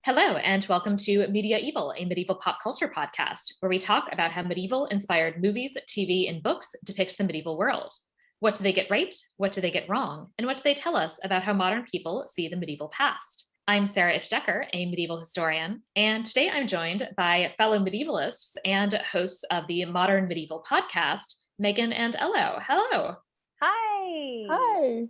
Hello, and welcome to Media-eval, a medieval pop culture podcast, where we talk about how medieval-inspired movies, TV, and books depict the medieval world. What do they get right? What do they get wrong? And what do they tell us about how modern people see the medieval past? I'm Sarah Ifft, a medieval historian, and today I'm joined by fellow medievalists and hosts of the Modern Medieval podcast, Meaghan and Elo. Hello. Hi. Hi.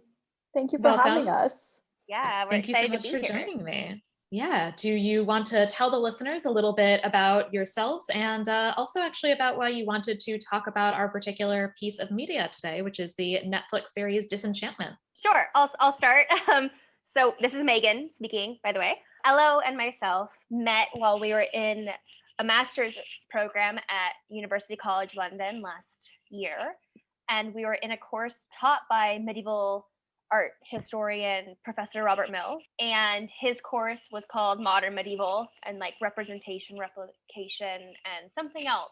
Thank you for having us. Yeah, we're Thank you so much for joining me. Yeah. Do you want to tell the listeners a little bit about yourselves and also actually about why you wanted to talk about our particular piece of media today, which is the Netflix series Disenchantment? Sure. I'll start. So this is Meaghan speaking, by the way. Elo and myself met while we were in a master's program at University College London last year. And we were in a course taught by medieval art historian Professor Robert Mills, and his course was called Modern Medieval and like representation, replication, and something else.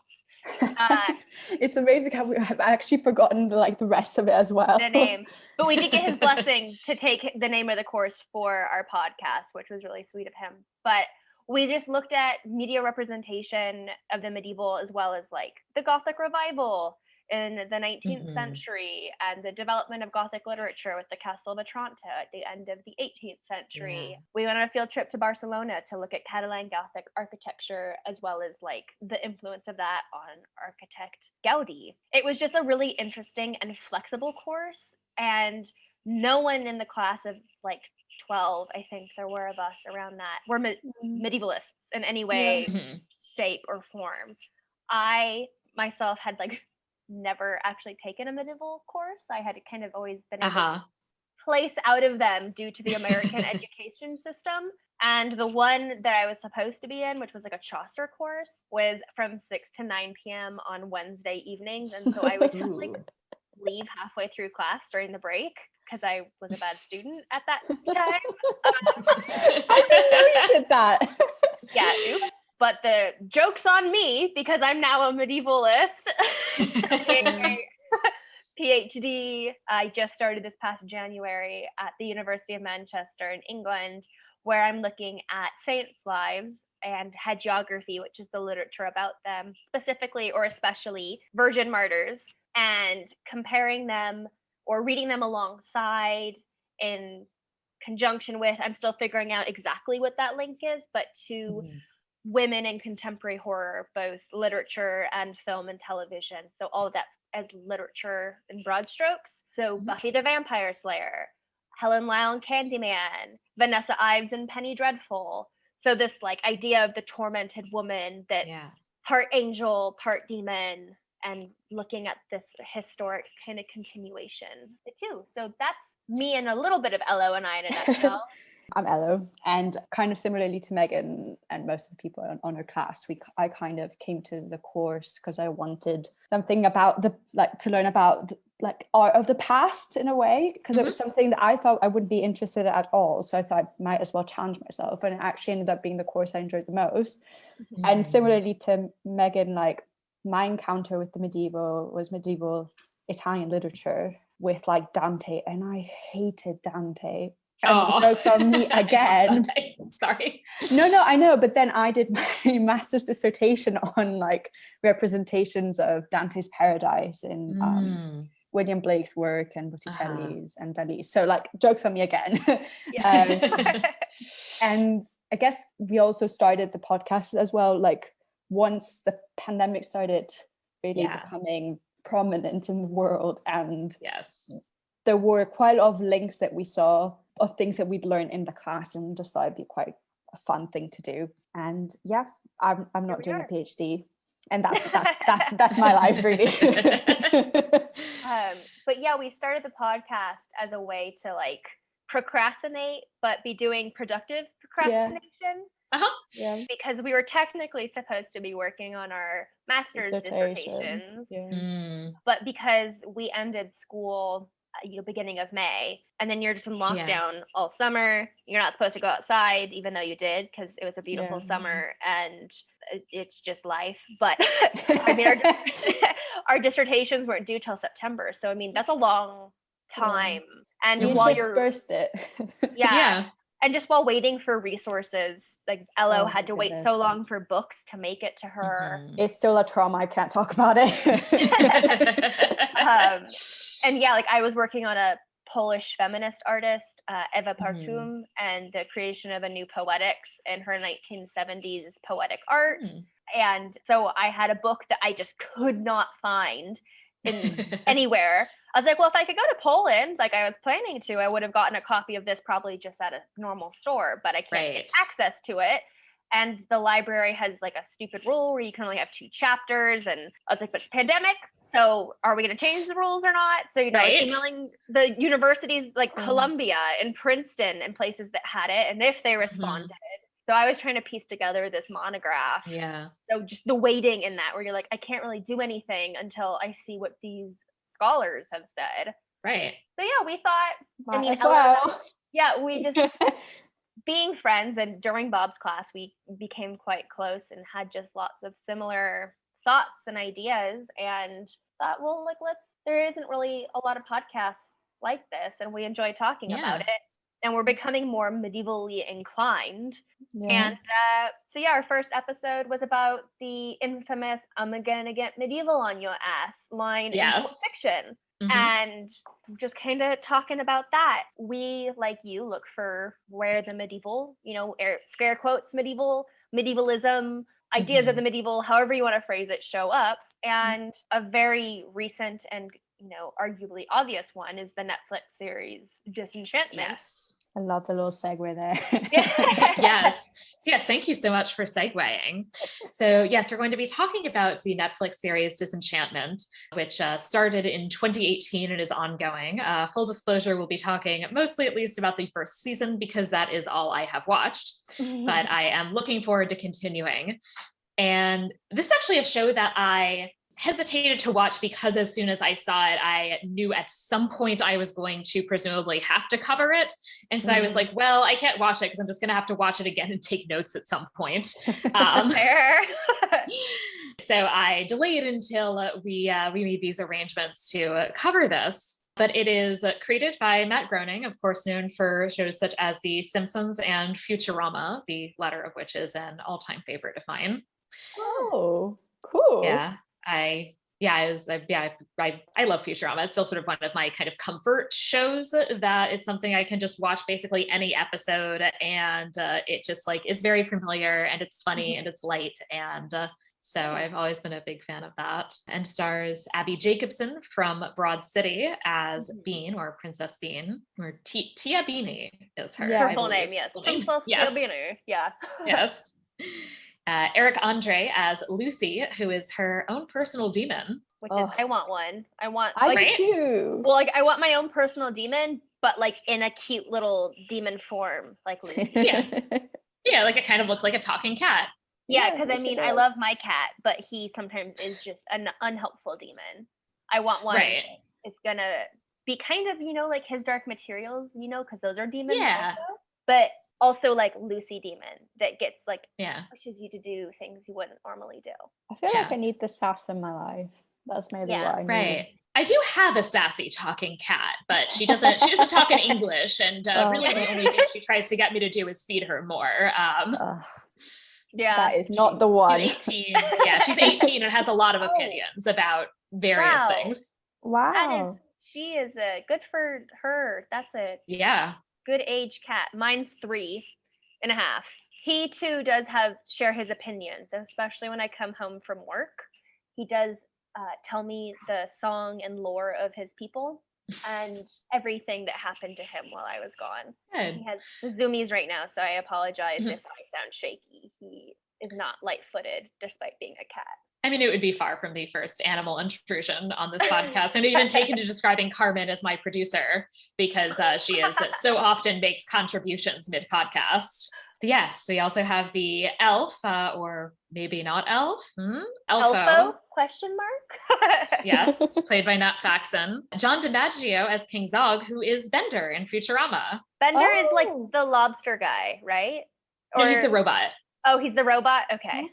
It's amazing how we have actually forgotten the rest of it as well. The name, but we did get his blessing to take the name of the course for our podcast, which was really sweet of him. But we just looked at media representation of the medieval as well as like the Gothic revival in the 19th century and the development of Gothic literature with the Castle of Otranto at the end of the 18th century. Yeah. We went on a field trip to Barcelona to look at Catalan Gothic architecture as well as like the influence of that on architect Gaudi. It was just a really interesting and flexible course, and no one in the class of like 12, I think there were of us around that, were medievalists in any way, shape, or form. I myself had like never actually taken a medieval course. I had kind of always been able to place out of them due to the American education system. And the one that I was supposed to be in, which was like a Chaucer course, was from 6 to 9 p.m. on Wednesday evenings. And so I would just like leave halfway through class during the break because I was a bad student at that time. I didn't know you did that. Yeah, oops. But the joke's on me because I'm now a medievalist. PhD. I just started this past January at the University of Manchester in England, where I'm looking at saints' lives and hagiography, which is the literature about them, specifically or especially virgin martyrs, and comparing them or reading them alongside in conjunction with, I'm still figuring out exactly what that link is, but to women in contemporary horror, both literature and film and television. So all of that as literature in broad strokes. So Buffy the Vampire Slayer, Helen Lyle and Candyman, Vanessa Ives and Penny Dreadful. So this like idea of the tormented woman that's part angel, part demon, and looking at this historic kind of continuation too. So that's me and a little bit of Elo and I in a nutshell. I'm Elo, and kind of similarly to Meaghan and most of the people on her class, I kind of came to the course because I wanted something about to learn about art of the past in a way, because it was something that I thought I wouldn't be interested in at all. So I thought I might as well challenge myself, and it actually ended up being the course I enjoyed the most. And similarly to Meaghan, like my encounter with the medieval was medieval Italian literature with like Dante, and I hated Dante. And joke's on me again. Sorry. No, I know. But then I did my master's dissertation on like representations of Dante's Paradise in William Blake's work and Botticelli's and Dali's. So like joke's on me again. And I guess we also started the podcast as well. Like once the pandemic started really becoming prominent in the world, and there were quite a lot of links that we saw of things that we'd learned in the class, and just thought it'd be quite a fun thing to do. And I'm not doing a PhD, and that's my life really. But yeah, we started the podcast as a way to like procrastinate, but be doing productive procrastination. Because we were technically supposed to be working on our master's dissertations, but because we ended school beginning of May, and then you're just in lockdown all summer, you're not supposed to go outside, even though you did because it was a beautiful summer, and it's just life. But I mean, our dissertations weren't due till September, so I mean that's a long time. And you while dispersed it. And just while waiting for resources like Elo Oh had my to wait goodness. so long for books to make it to her. Mhm. It's still a trauma. I can't talk about it. And yeah, like I was working on a Polish feminist artist, Ewa Mhm. Partum, and the creation of a new poetics in her 1970s poetic art. Mm. And so I had a book that I just could not find in anywhere. I was like, well, if I could go to Poland, like I was planning to, I would have gotten a copy of this probably just at a normal store, but I can't get Right. access to it. And the library has like a stupid rule where you can only have 2 chapters. And I was like, but it's pandemic. So are we going to change the rules or not? So, you know, I was Right. emailing the universities like Mm. Columbia and Princeton and places that had it. And if they responded, so I was trying to piece together this monograph. Yeah. So just the waiting in that, where you're like, I can't really do anything until I see what these scholars have said. Right. So yeah, we thought, I Might mean, as well. yeah, we just being friends, and during Bob's class, we became quite close and had just lots of similar thoughts and ideas, and thought, well, like there isn't really a lot of podcasts like this, and we enjoy talking about Yeah. it. And we're becoming more medievally inclined. Yeah. And so yeah, our first episode was about the infamous "I'm gonna get medieval on your ass" line in Pulp Yes. Fiction. Mhm. And just kind of talking about that. We, like you, look for where the medieval, you know, scare quotes, medievalism, ideas of the medieval, however you want to phrase it, show up. And a very recent and, you know, arguably obvious one is the Netflix series Disenchantment. Yes. I love the little segue there. Yes. Yes. Thank you so much for segueing. So yes, we're going to be talking about the Netflix series Disenchantment, which started in 2018 and is ongoing. Full disclosure, we'll be talking mostly at least about the first season because that is all I have watched, but I am looking forward to continuing. And this is actually a show that I hesitated to watch because as soon as I saw it, I knew at some point I was going to presumably have to cover it. And so I was like, well, I can't watch it because I'm just going to have to watch it again and take notes at some point. Fair. So I delayed until we made these arrangements to cover this. But it is created by Matt Groening, of course, known for shows such as The Simpsons and Futurama, the latter of which is an all-time favorite of mine. Oh, cool. Yeah. I love Futurama. It's still sort of one of my kind of comfort shows that it's something I can just watch basically any episode and it just like is very familiar and it's funny and it's light. And so I've always been a big fan of that. And stars Abby Jacobson from Broad City as Bean or Princess Bean, or Tia Beanie is her, Yeah. Her full name, yes. Princess Yes. Tia. Yeah. Yes. Eric Andre as Lucy, who is her own personal demon. Which is, I want one. I I like, do too. well, like I want my own personal demon, but like in a cute little demon form, like Lucy. Yeah, like it kind of looks like a talking cat. Yeah, Yeah, because I which it mean, I does. love my cat, but he sometimes is just an unhelpful demon. I want one. Right. It's gonna be kind of, you know, like his Dark Materials, you know, because those are demons Yeah. also. But also like Lucy demon that gets like Yeah. pushes you to do things you wouldn't normally do. I feel like Yeah. I need the sass in my life. That's maybe Yeah, what I need. Right. I do have a sassy talking cat, but she doesn't talk in English, and really the only thing she tries to get me to do is feed her more. Yeah. That is not the one. She's 18. Yeah, she's 18 and has a lot of opinions about various Wow. things. Wow. She is a good for her. That's a Yeah. good age cat. Mine's 3.5. He too does share his opinions, especially when I come home from work. He does tell me the song and lore of his people and everything that happened to him while I was gone. Good. He has the zoomies right now, so I apologize if I sound shaky. He is not light-footed despite being a cat. I mean, it would be far from the first animal intrusion on this podcast. I'm even taken to describing Carmen as my producer because she is so often makes contributions mid-podcast. Yes, we also have the elf, or maybe not elf, Elfo? Question mark? Yes, played by Nat Faxon. John DiMaggio as King Zog, who is Bender in Futurama. Bender is like the lobster guy, right? No, he's the robot. Oh, he's the robot? Okay. I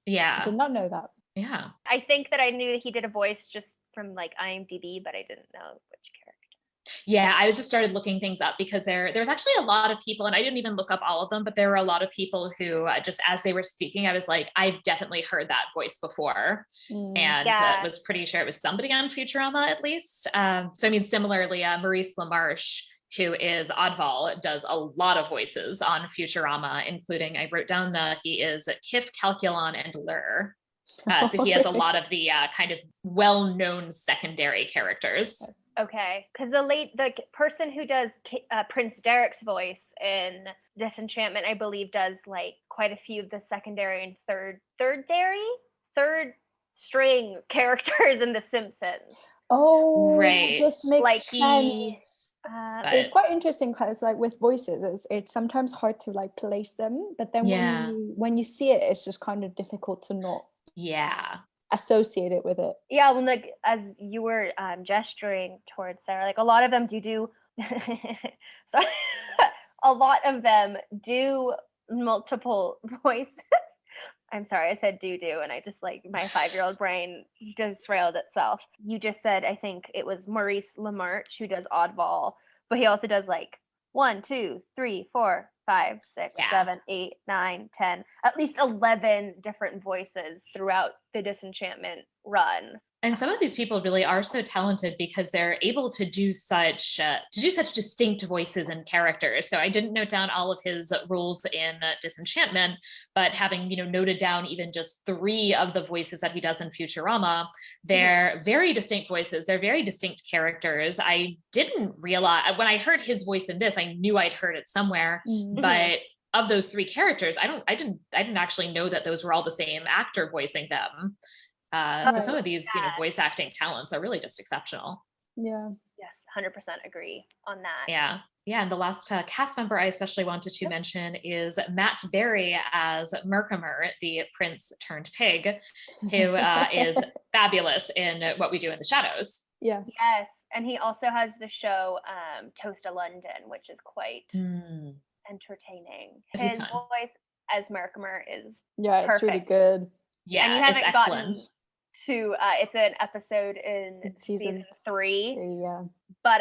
Yeah. did not know that. Yeah. I think that I knew he did a voice just from like IMDb, but I didn't know which character. Yeah, I was just started looking things up because there's actually a lot of people, and I didn't even look up all of them, but there were a lot of people who just as they were speaking, I was like, I've definitely heard that voice before. And was pretty sure it was somebody on Futurama at least. So I mean, similarly, Maurice LaMarche, who is Oddval, does a lot of voices on Futurama, including, I wrote down he is Kif, Calculon, and Lur. So he has a lot of the kind of well-known secondary characters. Okay, because the person who does Prince Derek's voice in Disenchantment, I believe, does like quite a few of the secondary and third string characters in The Simpsons. Oh, right. This makes sense. It's quite interesting because like with voices, it's sometimes hard to like place them, but then when you see it, it's just kind of difficult to not associate it with it. Yeah, when like as you were gesturing towards Sarah, like a lot of them do sorry, a lot of them do multiple voices. I'm sorry, I said do, and I just like my 5-year-old brain disrailed itself. You just said, I think it was Maurice LaMarche who does Oddball, but he also does like 1, 2, 3, 4, 5, 6, 7, 8, 9, 10, at least 11 different voices throughout the Disenchantment run. And some of these people really are so talented because they're able to do such distinct voices and characters. So I didn't note down all of his roles in Disenchantment, but having noted down even just 3 of the voices that he does in Futurama, they're very distinct voices. They're very distinct characters. I didn't realize when I heard his voice in this, I knew I'd heard it somewhere, but of those 3 characters, I didn't actually know that those were all the same actor voicing them. So some of these, voice acting talents are really just exceptional. Yeah. Yes, 100% agree on that. Yeah. Yeah. And the last cast member I especially wanted to mention is Matt Berry as Merkimer, the prince turned pig, who is fabulous in What We Do in the Shadows. Yeah. Yes. And he also has the show Toast of London, which is quite entertaining. His voice as Merkimer is perfect. It's really good. Yeah, and you haven't gotten to it's an episode in season 3. Yeah. But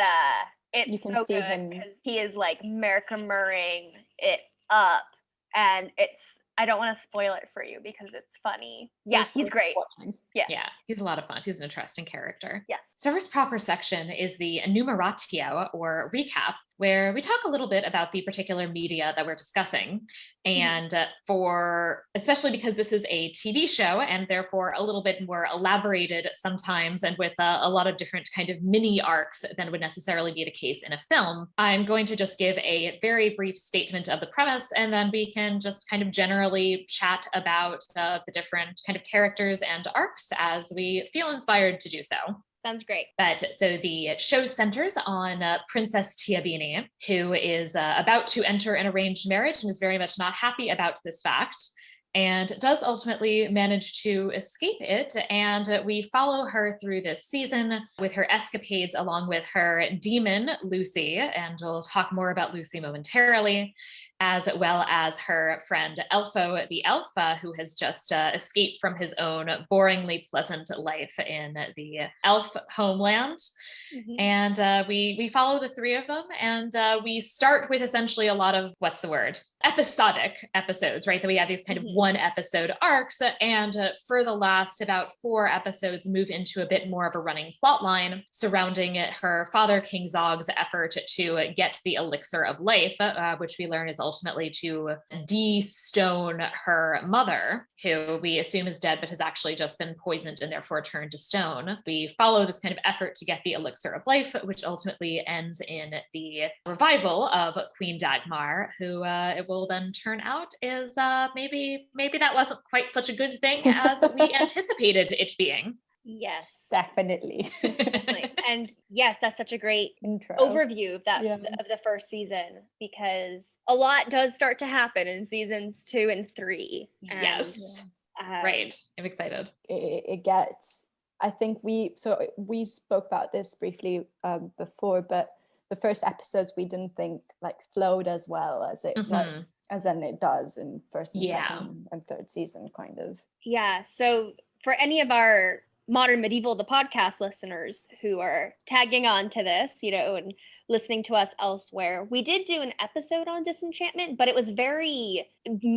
it's so good because he is like Merkimering it up, and I don't want to spoil it for you because it's funny. Yeah, he's great. Yeah, he's a lot of fun. He's an interesting character. Yes. So first proper section is the enumeratio, or recap, where we talk a little bit about the particular media that we're discussing. And especially because this is a TV show and therefore a little bit more elaborated sometimes and with a lot of different kind of mini arcs than would necessarily be the case in a film, I'm going to just give a very brief statement of the premise, and then we can just kind of generally chat about the different kind of characters and arcs as we feel inspired to do so. Sounds great. But so the show centers on Princess Tiabini, who is about to enter an arranged marriage and is very much not happy about this fact, and does ultimately manage to escape it. And we follow her through this season with her escapades along with her demon, Lucy, and we'll talk more about Lucy momentarily, as well as her friend Elfo the elf, who has just escaped from his own boringly pleasant life in the elf homeland. And we follow the 3 of them, and we start with essentially a lot of, episodic episodes, right? That we have these kind of 1 episode arcs, and for the last about 4 episodes move into a bit more of a running plot line surrounding her father, King Zog's effort to get the elixir of life, which we learn is ultimately to de-stone her mother, who we assume is dead but has actually just been poisoned and therefore turned to stone. We follow this kind of effort to get the elixir of life, which ultimately ends in the revival of Queen Dagmar, who it will then turn out is maybe that wasn't quite such a good thing as we anticipated it being. Yes, definitely. And yes, that's such a great intro overview of that of the first season, because a lot does start to happen in seasons 2 and 3. Yes. Right. I'm excited. It gets, I think we spoke about this briefly before, but the first episodes we didn't think like flowed as well as it as then it does in first and second and third season, kind of. Yeah. So for any of our Modern Medieval, the podcast listeners who are tagging on to this, you know, and listening to us elsewhere, we did do an episode on Disenchantment, but it was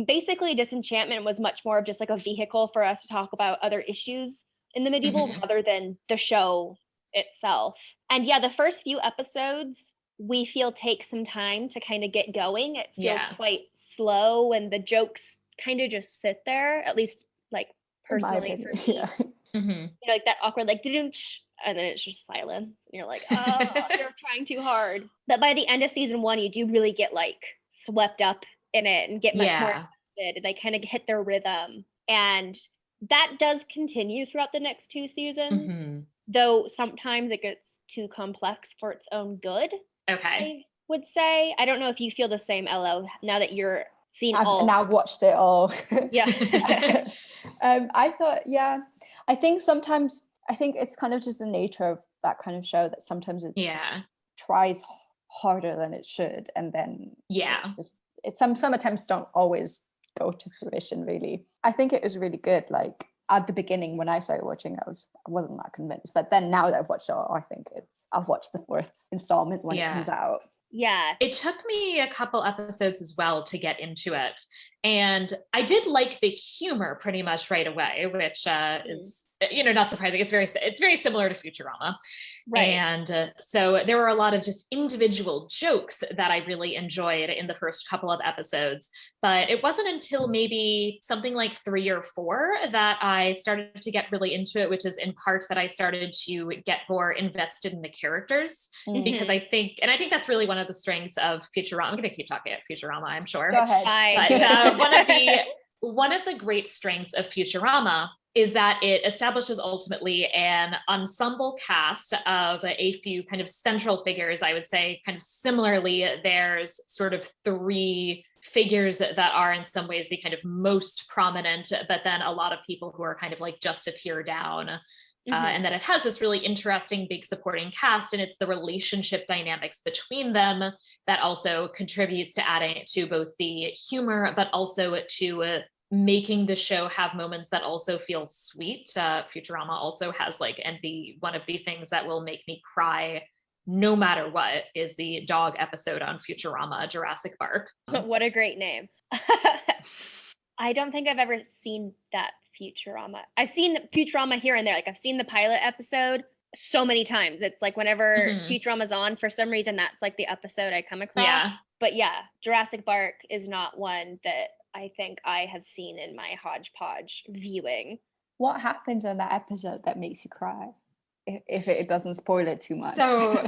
basically Disenchantment was much more of just like a vehicle for us to talk about other issues in the medieval rather than the show itself. And yeah, the first few episodes we feel take some time to kind of get going. It feels quite slow and the jokes kind of just sit there, at least like personally for me. Yeah. You know, like that awkward like and then it's just silence and you're like, oh, you're trying too hard. But by the end of season 1 you do really get like swept up in it and get much more invested, and they kind of hit their rhythm, and that does continue throughout the next 2 seasons, though sometimes it gets too complex for its own good. I would say. I don't know if you feel the same, Elo, now that you're seen all. I've now watched it all. Yeah. I thought, I think sometimes, it's kind of just the nature of that kind of show that sometimes it tries harder than it should. And then some attempts don't always go to fruition, really. I think it was really good. Like at the beginning when I started watching, I wasn't that convinced. But then now that I've watched it all, I think I'll watch the 4th installment when it comes out. Yeah. It took me a couple episodes as well to get into it. And I did like the humor pretty much right away, which is, you know, not surprising. It's very similar to Futurama. Right. And so there were a lot of just individual jokes that I really enjoyed in the first couple of episodes. But it wasn't until maybe something like 3 or 4 that I started to get really into it, which is in part that I started to get more invested in the characters. Because I think that's really one of the strengths of Futurama. I'm going to keep talking about Futurama, I'm sure. Go ahead. But one of the great strengths of Futurama is that it establishes ultimately an ensemble cast of a few kind of central figures. I would say kind of similarly, there's sort of 3 figures that are in some ways the kind of most prominent, but then a lot of people who are kind of like just a tier down. And that it has this really interesting big supporting cast, and it's the relationship dynamics between them that also contributes to adding to both the humor, but also to making the show have moments that also feel sweet. Futurama also has one of the things that will make me cry no matter what is the dog episode on Futurama, Jurassic Park. What a great name. I don't think I've ever seen that Futurama. I've seen Futurama here and there. Like I've seen the pilot episode so many times. It's like whenever Futurama's on, for some reason, that's like the episode I come across. Yeah. But yeah, Jurassic Park is not one that I think I have seen in my hodgepodge viewing. What happens in that episode that makes you cry? If it doesn't spoil it too much. So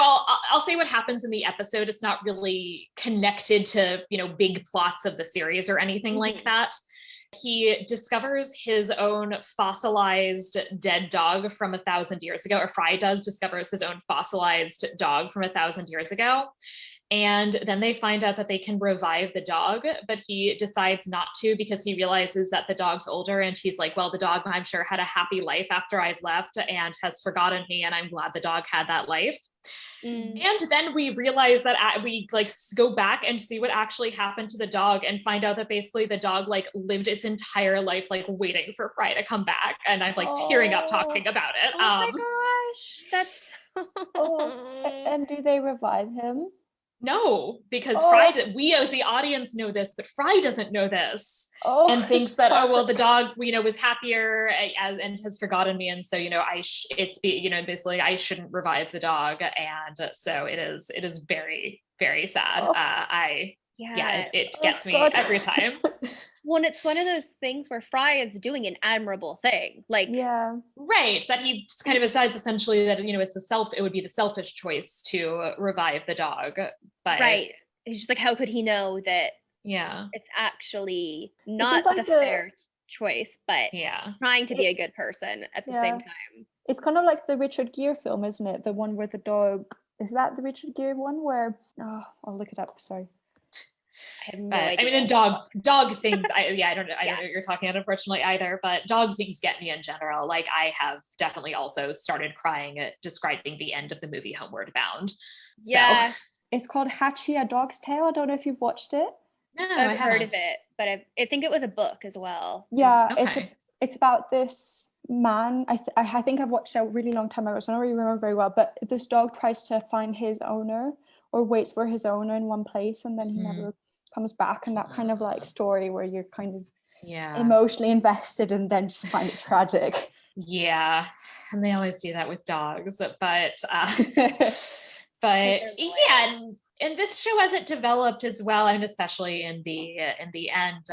I'll say what happens in the episode. It's not really connected to, you know, big plots of the series or anything like that. He discovers his own fossilized dead dog from 1,000 years ago, or Fry discovers his own fossilized dog from 1,000 years ago. And then they find out that they can revive the dog, but he decides not to because he realizes that the dog's older, and he's like, well, the dog, I'm sure, had a happy life after I've left and has forgotten me, and I'm glad the dog had that life. And then we realize that we go back and see what actually happened to the dog and find out that basically the dog lived its entire life waiting for Fry to come back, and I'm tearing up talking about it. Oh my gosh, that's and do they revive him? No, because Fry, we as the audience know this, but Fry doesn't know this, and thinks that, the dog, was happier and has forgotten me, and so basically I shouldn't revive the dog, and so it is very, very sad. It gets me every time. Well, it's one of those things where Fry is doing an admirable thing. Right. That he just kind of decides essentially that, it would be the selfish choice to revive the dog. But right. He's just how could he know that it's actually not the fair choice, but trying to be a good person at the same time. It's kind of like the Richard Gere film, isn't it? The one where the dog, is that the Richard Gere one where, I'll look it up, sorry. I have no idea. I mean, in dog things, I don't know what you're talking about, unfortunately, either, but dog things get me in general. I have definitely also started crying at describing the end of the movie Homeward Bound. Yeah. It's called Hatchie, A Dog's Tale. I don't know if you've watched it. No, I've heard of it, but I think it was a book as well. Yeah, okay. It's about this man, I think I've watched a really long time ago, so I don't really remember very well, but this dog tries to find his owner or waits for his owner in one place and then he never comes back, and that kind of like story where you're kind of emotionally invested and then just find it tragic. Yeah, and they always do that with dogs, but yeah, and this show hasn't developed as well, and especially in the end,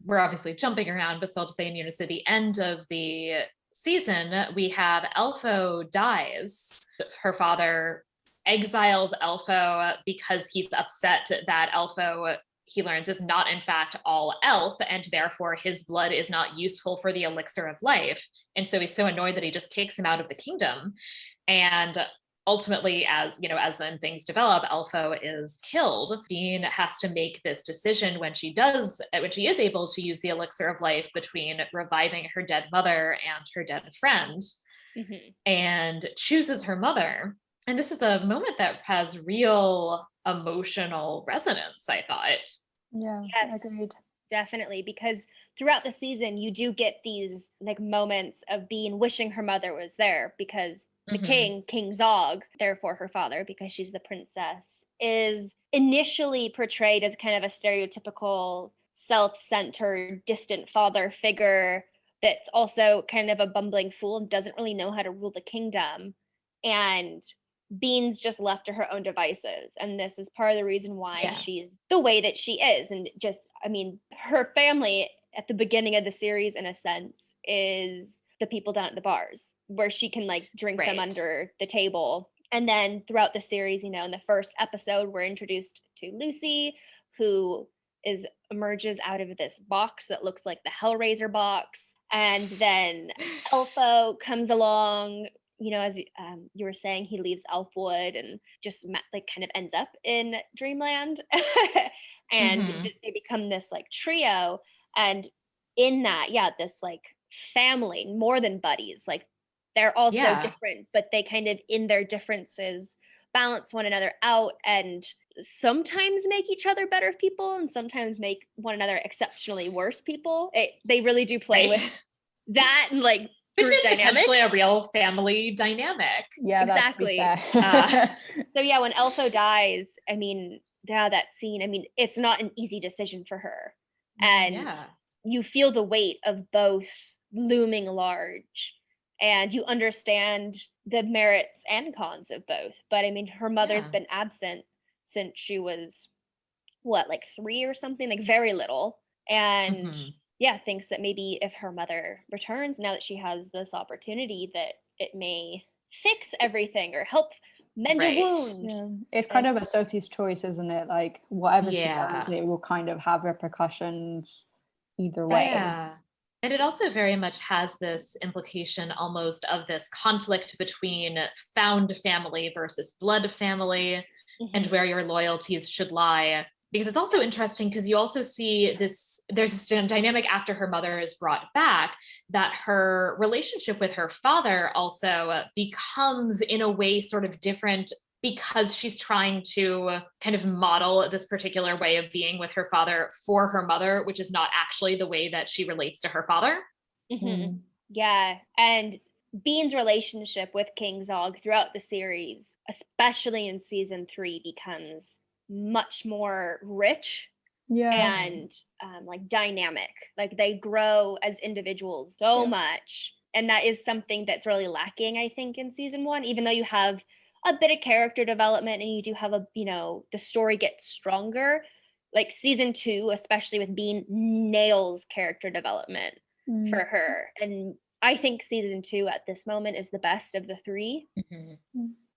we're obviously jumping around, but still to say in unison, the end of the season, we have Elfo dies. Her father exiles Elfo because he's upset that Elfo, he learns, is not in fact all elf, and therefore his blood is not useful for the elixir of life. And so he's so annoyed that he just kicks him out of the kingdom. And ultimately, as then things develop, Elfo is killed. Bean has to make this decision when she is able to use the elixir of life between reviving her dead mother and her dead friend, and chooses her mother. And this is a moment that has real emotional resonance, I thought. Yeah, yes, agreed. Definitely, because throughout the season, you do get these like moments of Bean wishing her mother was there, because the King Zog, therefore her father, because she's the princess, is initially portrayed as kind of a stereotypical self-centered, distant father figure that's also kind of a bumbling fool and doesn't really know how to rule the kingdom. And Bean's just left to her own devices. And this is part of the reason why she's the way that she is. And just, I mean, her family at the beginning of the series, in a sense, is the people down at the bars, where she can like drink them under the table. And then throughout the series, in the first episode, we're introduced to Lucy, who emerges out of this box that looks like the Hellraiser box. And then Elfo comes along, as you were saying, he leaves Elfwood and just like kind of ends up in Dreamland. And they become this like trio. And in that, this like family, more than buddies, like they're also different, but they kind of, in their differences, balance one another out and sometimes make each other better people and sometimes make one another exceptionally worse people. They really do play with that, and like which is dynamics. Potentially a real family dynamic. Yeah, exactly. So yeah, when Elfo dies, I mean, that scene, I mean, it's not an easy decision for her. And you feel the weight of both looming large, and you understand the merits and cons of both. But I mean, her mother's been absent since she was like 3 or something, like very little. And thinks that maybe if her mother returns, now that she has this opportunity, that it may fix everything or help mend a wound. Yeah. It's kind of a Sophie's choice, isn't it? Like whatever she does, it will kind of have repercussions either way. And it also very much has this implication almost of this conflict between found family versus blood family, and where your loyalties should lie. Because it's also interesting because you also see there's this dynamic after her mother is brought back, that her relationship with her father also becomes in a way sort of different, because she's trying to kind of model this particular way of being with her father for her mother, which is not actually the way that she relates to her father. Yeah, and Bean's relationship with King Zog throughout the series, especially in season 3, becomes much more rich and like dynamic. Like they grow as individuals so much, and that is something that's really lacking, I think, in season 1. Even though you have a bit of character development and you do have the story gets stronger, like season 2, especially with Bean, nails character development for her. And I think season 2 at this moment is the best of the 3.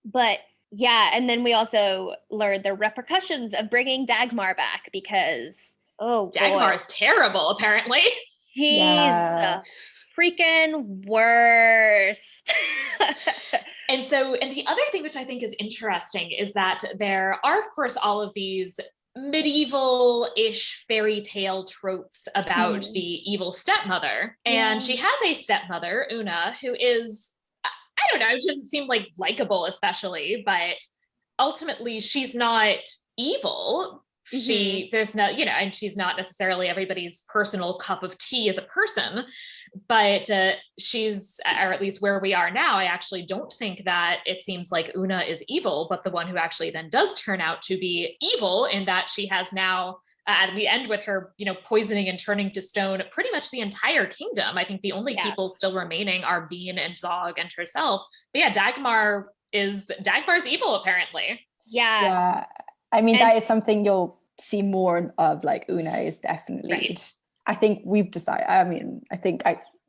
But yeah, and then we also learned the repercussions of bringing Dagmar back, because Dagmar is terrible, apparently. He's the freaking worst. And the other thing which I think is interesting is that there are, of course, all of these medieval-ish fairy tale tropes about the evil stepmother. And she has a stepmother, Una, who is, I don't know, it doesn't seem like likable especially, but ultimately she's not evil. There's no, and she's not necessarily everybody's personal cup of tea as a person, But she's, or at least where we are now, I actually don't think that it seems like Una is evil, but the one who actually then does turn out to be evil, in that she has now, we end with her, poisoning and turning to stone pretty much the entire kingdom. I think the only people still remaining are Bean and Zog and herself. But yeah, Dagmar's evil, apparently. Yeah. I mean, that is something you'll see more of. Like, Una is definitely, right. I think we've decided,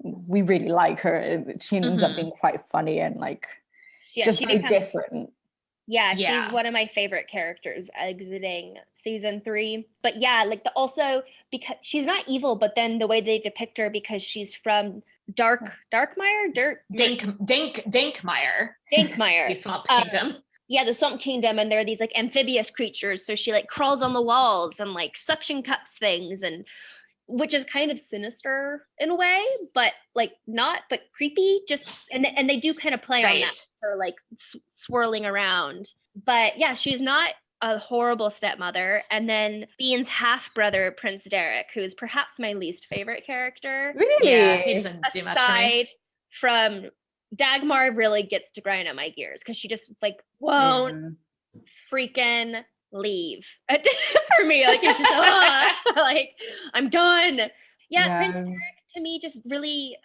we really like her. She ends up being quite funny and just very different. Yeah, she's one of my favorite characters exiting season 3. But also because she's not evil, but then the way they depict her, because she's from Dankmire, the Swamp Kingdom. The Swamp Kingdom, and there are these amphibious creatures. So she crawls on the walls and suction cups things, and which is kind of sinister in a way, but not, but creepy. Just and they do kind of play on that, her swirling around. But yeah, she's not a horrible stepmother. And then Bean's half brother, Prince Derek, who is perhaps my least favorite character. Really? Yeah, he doesn't do much for me. Aside from Dagmar, really gets to grind on my gears because she just won't freaking leave for me. It's just I'm done. Prince Derek to me just really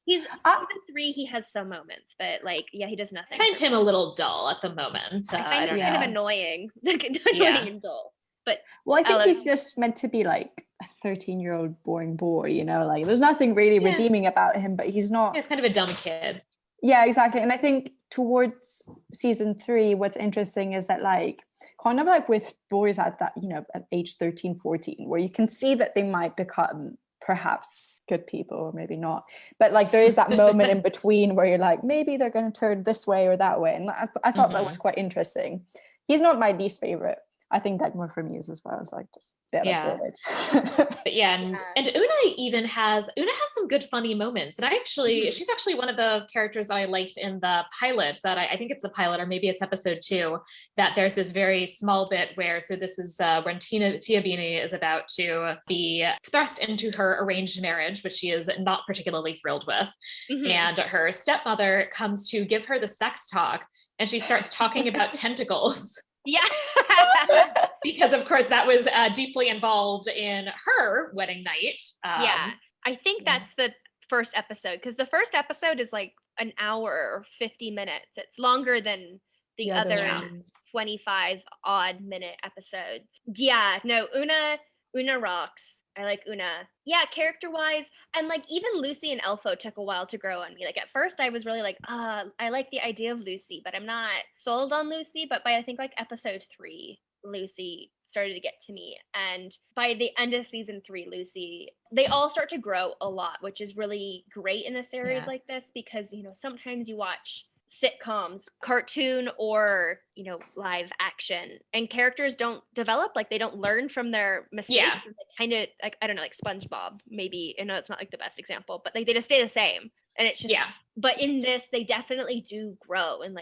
he's season 3, he has some moments, but he does nothing. I find him a little dull at the moment. I find him kind of annoying. Annoying and dull. But I think he's just meant to be a 13-year-old boring boy, there's nothing really redeeming about him, but he's not. He's kind of a dumb kid. Yeah, exactly. And I think towards season 3, what's interesting is that kind of with boys at that, at age 13, 14, where you can see that they might become perhaps good people or maybe not. But there is that moment in between where you're maybe they're going to turn this way or that way. And I thought that was quite interesting. He's not my least favorite. I think Dagmar for me is as well as just a bit of village. But and Una has some good funny moments. And she's actually one of the characters that I liked in the pilot, that I think it's the pilot, or maybe it's episode 2, that there's this very small bit where, so this is when Tia Beanie is about to be thrust into her arranged marriage, which she is not particularly thrilled with. And her stepmother comes to give her the sex talk, and she starts talking about tentacles. Yeah. Because of course that was deeply involved in her wedding night. I think that's the first episode, because the first episode is an hour or 50 minutes. It's longer than the other 25 odd minute episodes. Una rocks. I like Una. Yeah, character-wise. And even Lucy and Elfo took a while to grow on me. At first I was really I like the idea of Lucy, but I'm not sold on Lucy. But by I think episode 3, Lucy started to get to me. And by the end of season 3, Lucy, they all start to grow a lot, which is really great in a series like this, because, sometimes you watch sitcoms, cartoon, or live action, and characters don't develop, they don't learn from their mistakes. Kind of I don't know, SpongeBob, maybe. It's not the best example, but they just stay the same, and it's just but in this they definitely do grow and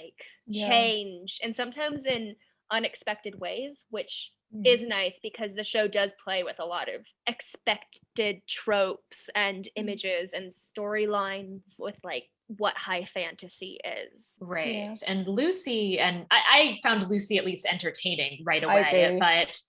change, and sometimes in unexpected ways, which is nice, because the show does play with a lot of expected tropes and images and storylines with what high fantasy is. Right. And Lucy, and I found Lucy at least entertaining right away. But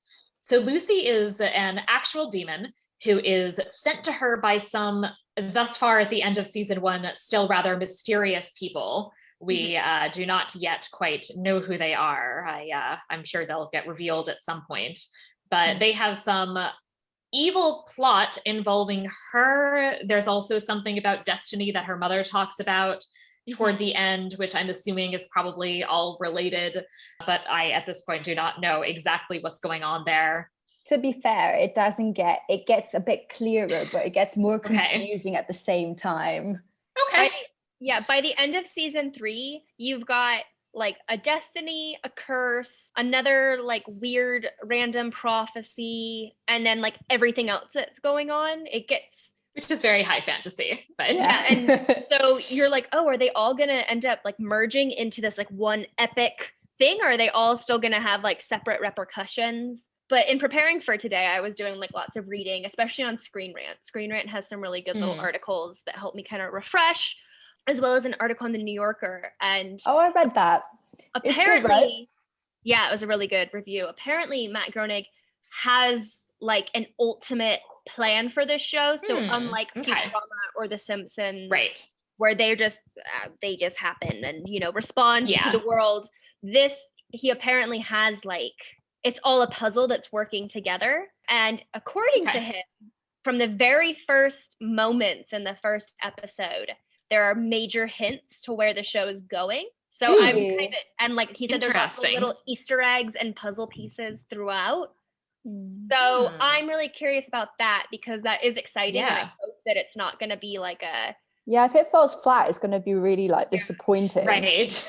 so Lucy is an actual demon who is sent to her by some, thus far at the end of season 1, still rather mysterious people. We do not yet quite know who they are. I'm sure they'll get revealed at some point, but they have some evil plot involving her. There's also something about destiny that her mother talks about toward the end, which I'm assuming is probably all related, but I at this point do not know exactly what's going on there. To be fair, it gets a bit clearer, but it gets more confusing at the same time. Okay. By the end of season 3, you've got a destiny, a curse, another weird random prophecy, and then everything else that's going on. Which is very high fantasy, but and so you're are they all gonna end up merging into this one epic thing, or are they all still gonna have separate repercussions? But in preparing for today, I was doing like lots of reading, especially on Screen Rant. Screen Rant has some really good little articles that help me kind of refresh, as well as an article in the New Yorker. And I read that. Apparently, good, right? Yeah, it was a really good review. Apparently, Matt Groening has like an ultimate plan for this show. So unlike Futurama or The Simpsons, right, where they just happen and respond to the world, he apparently has like, it's all a puzzle that's working together. And according to him, from the very first moments in the first episode, there are major hints to where the show is going. So I'm kind of, and like he said, there's also little Easter eggs and puzzle pieces throughout. So I'm really curious about that, because that is exciting. And I hope that it's not going to be like a... Yeah, if it falls flat, it's going to be really like disappointing. Right.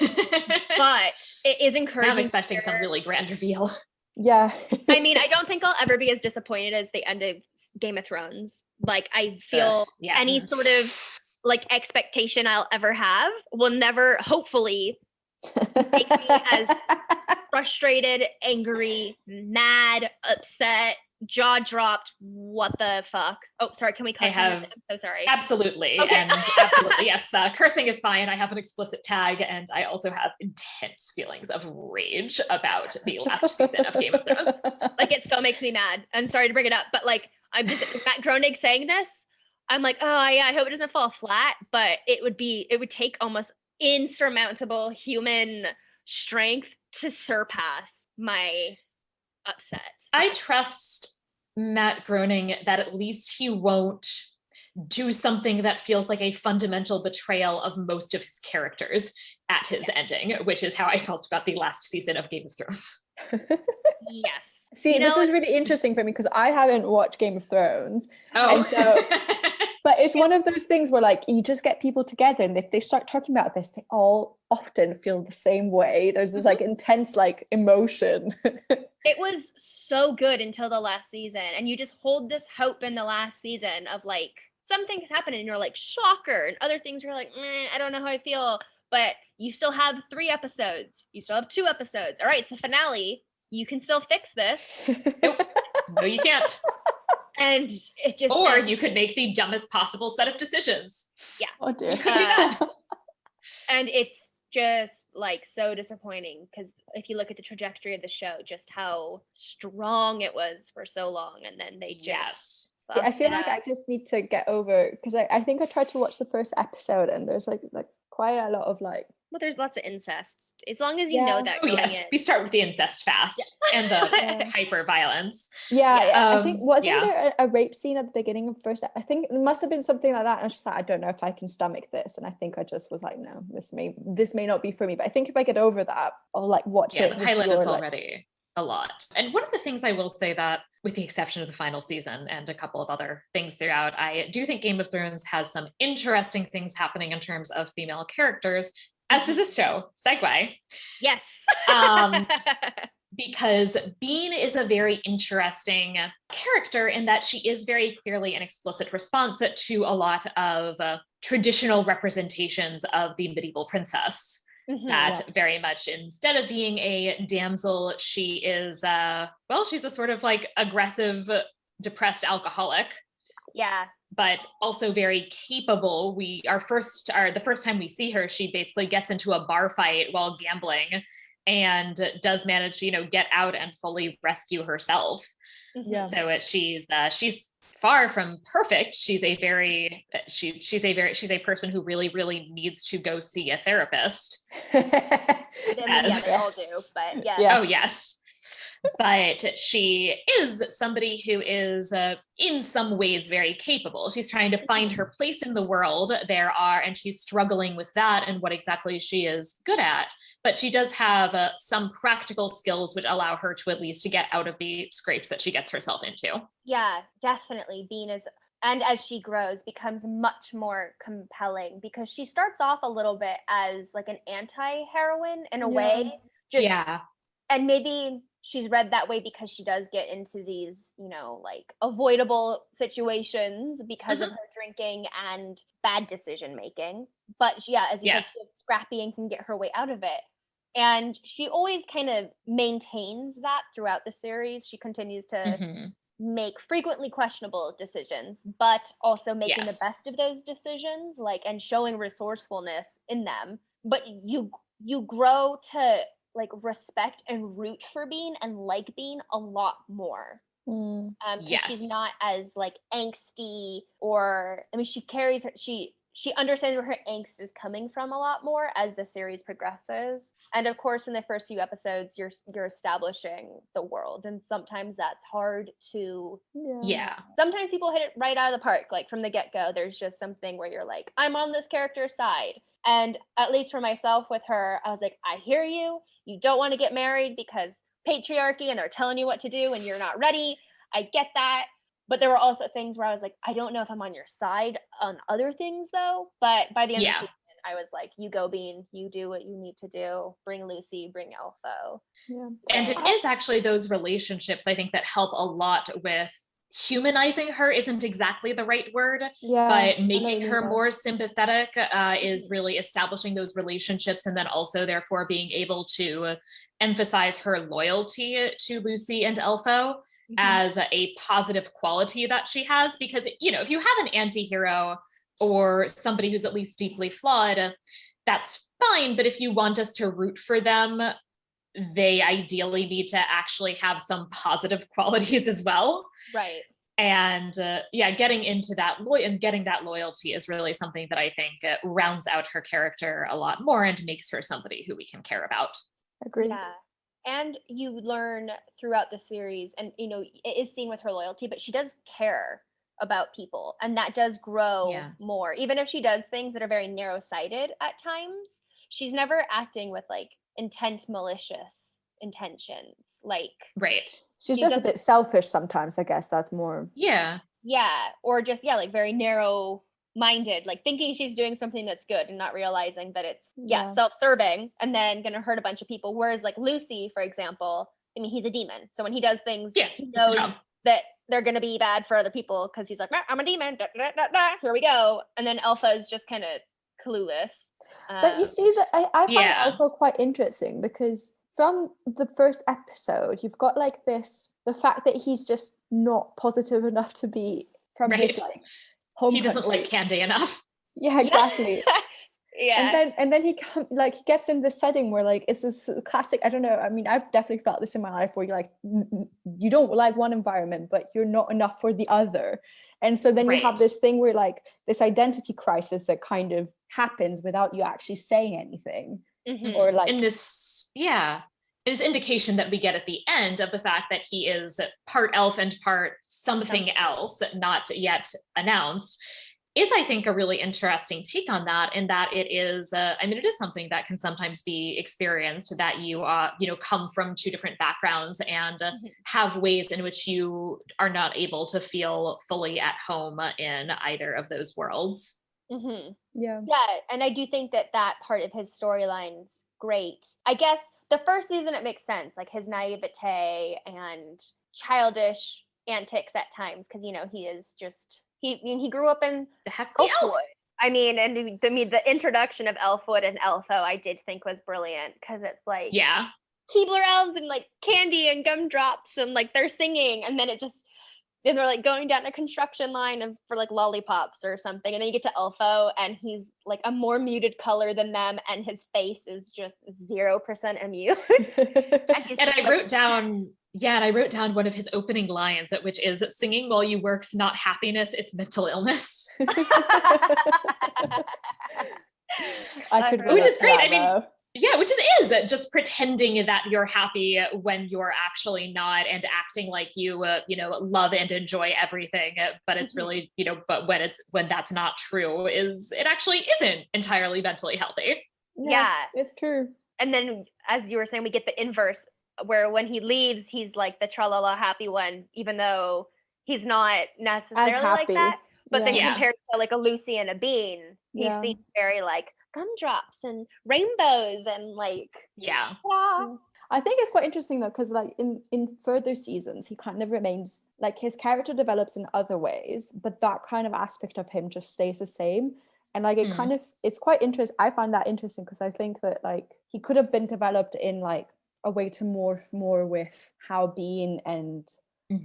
But it is encouraging. I'm expecting some really grand reveal. Yeah. I mean, I don't think I'll ever be as disappointed as the end of Game of Thrones. Like, I feel any sort of like expectation I'll ever have will never, hopefully, make me as frustrated, angry, mad, upset, jaw dropped. What the fuck? Oh, sorry. Can we cuss? I'm so sorry. Absolutely. Okay. And absolutely, yes. Cursing is fine. I have an explicit tag, and I also have intense feelings of rage about the last season of Game of Thrones. Like, it still makes me mad. I'm sorry to bring it up, but like, I'm just Matt Groening saying this. I'm like, oh yeah, I hope it doesn't fall flat, but it would take almost insurmountable human strength to surpass my upset. I trust Matt Groening that at least he won't do something that feels like a fundamental betrayal of most of his characters at his ending, which is how I felt about the last season of Game of Thrones. Yes. See, this is really interesting for me because I haven't watched Game of Thrones. Oh. And so, but it's one of those things where like you just get people together, and if they start talking about this, they all often feel the same way. There's this like intense like emotion. It was so good until the last season, and you just hold this hope in the last season of like something has happened and you're like shocker, and other things you're like I don't know how I feel, but you still have 3 episodes, you still have 2 episodes. All right, it's the finale, you can still fix this. Nope. No, you can't. And it just, or you could make the dumbest possible set of decisions. Yeah. Oh dear. You could do that. And it's just like so disappointing, because if you look at the trajectory of the show, just how strong it was for so long, and then they just See, I feel like I just need to get over, because I think I tried to watch the first episode, and there's like quite a lot of like, well, there's lots of incest, as long as you know that going in. We start with the incest fast and the hyper violence. I think wasn't there a rape scene at the beginning of first? I think it must have been something like that. And I was just like, I don't know if I can stomach this, and I think I just was like, no, this may not be for me. But I think if I get over that, I'll like watch it. The pilot is already a lot. And one of the things I will say that, with the exception of the final season and a couple of other things throughout, I do think Game of Thrones has some interesting things happening in terms of female characters, as does this show. Segue. Yes. Because Bean is a very interesting character in that she is very clearly an explicit response to a lot of traditional representations of the medieval princess. Very much, instead of being a damsel, she is she's a sort of like aggressive, depressed alcoholic. Yeah. But also very capable. The first time we see her, she basically gets into a bar fight while gambling and does manage to, get out and fully rescue herself. Yeah. So she's far from perfect. She's a person who really, really needs to go see a therapist. They all do, but yeah. Oh yes. But she is somebody who is in some ways very capable. She's trying to find her place in the world and she's struggling with that and what exactly she is good at. But she does have some practical skills which allow her to at least to get out of the scrapes that she gets herself into. Yeah, definitely. Bean is, and as she grows, becomes much more compelling, because she starts off a little bit as like an anti-heroine in a way. And maybe she's read that way because she does get into these, like avoidable situations because of her drinking and bad decision making. But as you said, she's scrappy and can get her way out of it. And she always kind of maintains that throughout the series. She continues to make frequently questionable decisions, but also making the best of those decisions, like, and showing resourcefulness in them. But you grow to like respect and root for Bean and like Bean a lot more. She's not as like angsty, or I mean, she carries her, she understands where her angst is coming from a lot more as the series progresses. And of course, in the first few episodes, you're establishing the world, and sometimes that's hard to. Sometimes people hit it right out of the park, like from the get-go. There's just something where you're like, I'm on this character's side. And at least for myself with her, I was like, I hear you. You don't want to get married because patriarchy and they're telling you what to do and you're not ready. I get that. But there were also things where I was like, I don't know if I'm on your side on other things though. But by the end of the season, I was like, you go Bean, you do what you need to do. Bring Lucy, bring Elfo. And it is actually those relationships, I think, that help a lot with humanizing her isn't exactly the right word, but making her more sympathetic is really establishing those relationships, and then also therefore being able to emphasize her loyalty to Lucy and Elfo as a positive quality that she has. Because, you know, if you have an anti-hero or somebody who's at least deeply flawed, that's fine. But if you want us to root for them, they ideally need to actually have some positive qualities as well. Right. And getting into that and getting that loyalty is really something that I think rounds out her character a lot more and makes her somebody who we can care about. Agreed. Yeah. And you learn throughout the series, and you know, it is seen with her loyalty, but she does care about people, and that does grow more. Even if she does things that are very narrow-sighted at times, she's never acting with like intense malicious intentions, like she's just a bit selfish sometimes, I guess. That's more or just like very narrow minded, like thinking she's doing something that's good and not realizing that it's self-serving and then gonna hurt a bunch of people. Whereas like Lucy, for example, I mean, he's a demon, so when he does things, he knows that they're gonna be bad for other people because he's like, I'm a demon, here we go. And then Elpha's just kind of clueless. But you see that I find Elpha quite interesting, because from the first episode, you've got like the fact that he's just not positive enough to be from his like home he doesn't country. like candy enough. Yeah, exactly. And then he gets in this setting where like it's this classic, I don't know, I mean, I've definitely felt this in my life where you're like, you don't like one environment but you're not enough for the other. And so then you have this thing where like this identity crisis that kind of happens without you actually saying anything. Or like in this is indication that we get at the end of the fact that he is part elf and part something else not yet announced, is I think a really interesting take on that, in that it is it is something that can sometimes be experienced, that you come from two different backgrounds and have ways in which you are not able to feel fully at home in either of those worlds. And I do think that part of his storyline's great. I guess the first season it makes sense, like his naivete and childish antics at times, because you know he grew up in Elfwood. I mean, and the introduction of Elfwood and Elfo I did think was brilliant, because it's like Keebler elves and like candy and gumdrops and like they're singing, and then they're like going down a construction line for like lollipops or something, and then you get to Elfo and he's like a more muted color than them, and his face is just 0% amused. And I wrote down one of his opening lines, which is, "Singing while you work's not happiness, it's mental illness." Which is great. I mean, which is just pretending that you're happy when you're actually not, and acting like you love and enjoy everything, but it's really, but when that's not true, it actually isn't entirely mentally healthy. Yeah, it's true. And then, as you were saying, we get the inverse, where when he leaves, he's like the tra-la-la happy one, even though he's not necessarily like that. But then compared to like a Lucy and a Bean, he seems very like gumdrops and rainbows and like I think it's quite interesting though, because like in further seasons he kind of remains like, his character develops in other ways, but that kind of aspect of him just stays the same. And like it kind of, it's quite interesting. I find that interesting because I think that like he could have been developed in like a way to morph more with how Bean and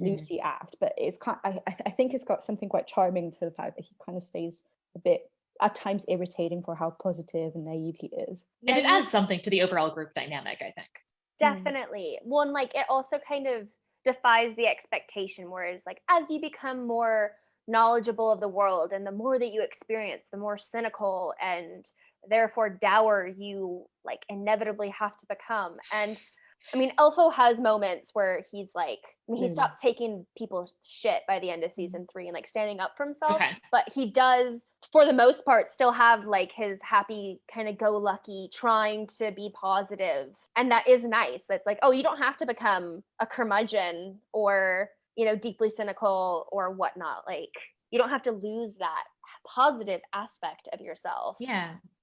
Lucy act, but it's I think it's got something quite charming to the fact that he kind of stays a bit at times irritating for how positive and naive he is. And it adds something to the overall group dynamic, I think. Definitely. Well, and like it also kind of defies the expectation, whereas like as you become more knowledgeable of the world and the more that you experience, the more cynical and therefore dour you like inevitably have to become. And I mean, Elfo has moments where he's like, he stops taking people's shit by the end of season 3 and like standing up for himself. But he does, for the most part, still have like his happy kind of go lucky, trying to be positive. And that is nice. That's like, oh, you don't have to become a curmudgeon or, you know, deeply cynical or whatnot. Like, you don't have to lose that positive aspect of yourself.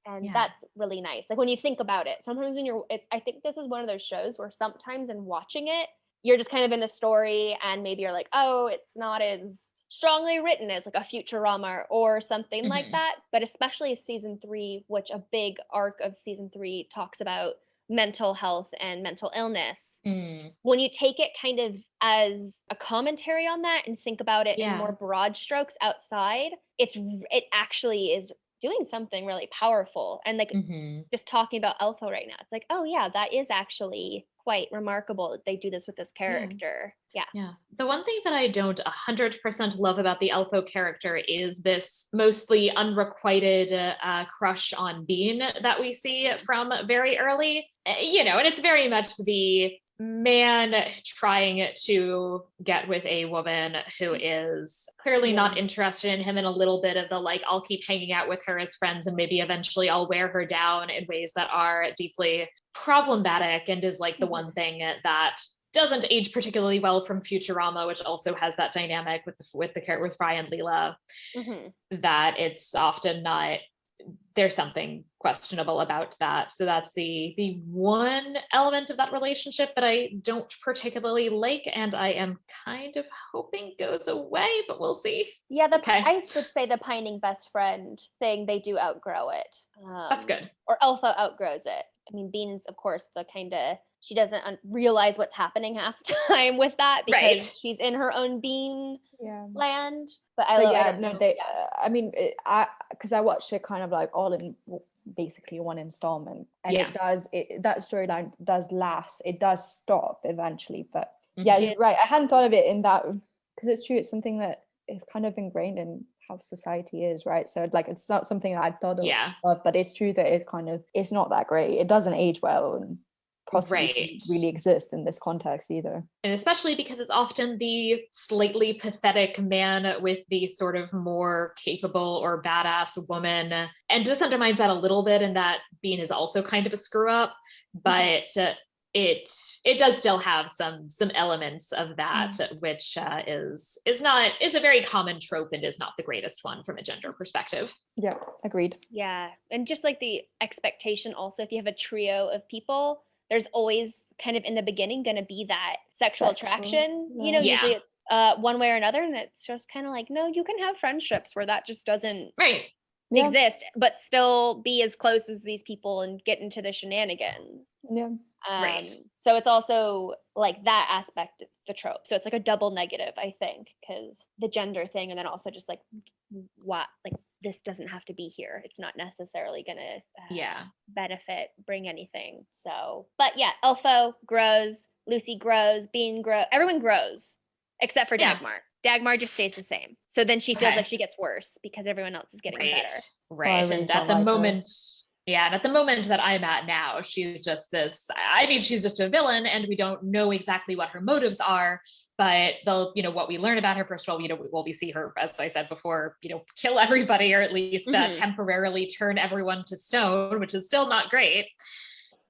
And that's really nice. Like when you think about it, sometimes when I think this is one of those shows where sometimes in watching it, you're just kind of in the story and maybe you're like, oh, it's not as strongly written as like a Futurama or something like that. But especially season 3, which a big arc of season 3 talks about mental health and mental illness. When you take it kind of as a commentary on that and think about it in more broad strokes outside, it actually is doing something really powerful. And like just talking about Elfo right now, it's like, oh yeah, that is actually quite remarkable that they do this with this character. The one thing that I don't 100% love about the Elfo character is this mostly unrequited crush on Bean that we see from very early, you know, and it's very much the man trying to get with a woman who is clearly not interested in him, and a little bit of the like, I'll keep hanging out with her as friends and maybe eventually I'll wear her down in ways that are deeply problematic, and is like the one thing that doesn't age particularly well from Futurama, which also has that dynamic with Fry and Leela, that it's often not, there's something questionable about that. So that's the one element of that relationship that I don't particularly like, and I am kind of hoping goes away, but we'll see. I would say the pining best friend thing, they do outgrow it. That's good. Or Elfo outgrows it. I mean, Bean's, of course, the kind of, she doesn't realize what's happening half the time with that because she's in her own Bean land. But I mean, because I watched it kind of like all in basically one installment, and that storyline does last. It does stop eventually, but you're right. I hadn't thought of it in that, because it's true. It's something that is kind of ingrained in how society is, right? So like, it's not something that I thought of, but it's true that it's not that great. It doesn't age well, and possibly shouldn't really exist in this context either. And especially because it's often the slightly pathetic man with the sort of more capable or badass woman. And this undermines that a little bit, in that Bean is also kind of a screw up, but it does still have some elements of that, which is a very common trope and is not the greatest one from a gender perspective. Yeah, agreed. Yeah, and just like the expectation also, if you have a trio of people, there's always kind of in the beginning going to be that sexual attraction, you know, usually it's one way or another. And it's just kind of like, no, you can have friendships where that just doesn't exist, but still be as close as these people and get into the shenanigans. So it's also like that aspect of the trope. So it's like a double negative, I think, because the gender thing, and then also just like, what, like, this doesn't have to be here. It's not necessarily gonna benefit, bring anything. So, but yeah, Elfo grows, Lucy grows, Bean grows, everyone grows except for Dagmar. Dagmar just stays the same. So then she feels like she gets worse because everyone else is getting better. Right. And at the moment, and at the moment that I'm at now, she's just she's just a villain, and we don't know exactly what her motives are, but what we learn about her, first of all, we see her, as I said before, kill everybody, or at least temporarily turn everyone to stone, which is still not great.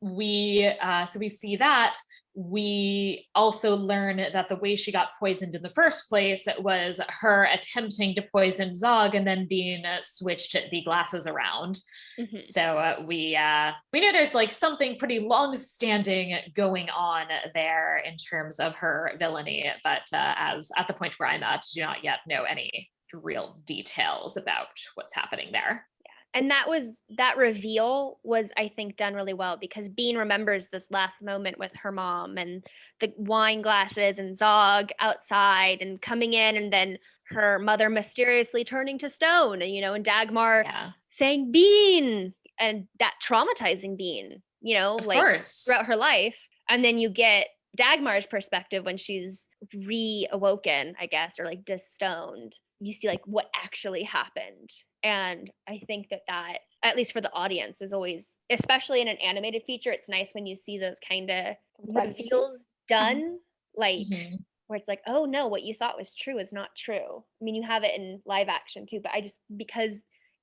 So we see that. We also learn that the way she got poisoned in the first place was her attempting to poison Zog and then being switched the glasses around. So we know there's like something pretty long-standing going on there in terms of her villainy, but as at the point where I'm at, do not yet know any real details about what's happening there. And that reveal was, I think, done really well, because Bean remembers this last moment with her mom and the wine glasses and Zog outside and coming in, and then her mother mysteriously turning to stone, and, and Dagmar saying Bean, and that traumatizing Bean, Of course. throughout her life. And then you get Dagmar's perspective when she's reawoken, I guess, or like distoned. You see like what actually happened. And I think that at least for the audience, is always, especially in an animated feature, it's nice when you see those kind of reveals done, like where it's like, oh no, what you thought was true is not true. I mean, you have it in live action too, but because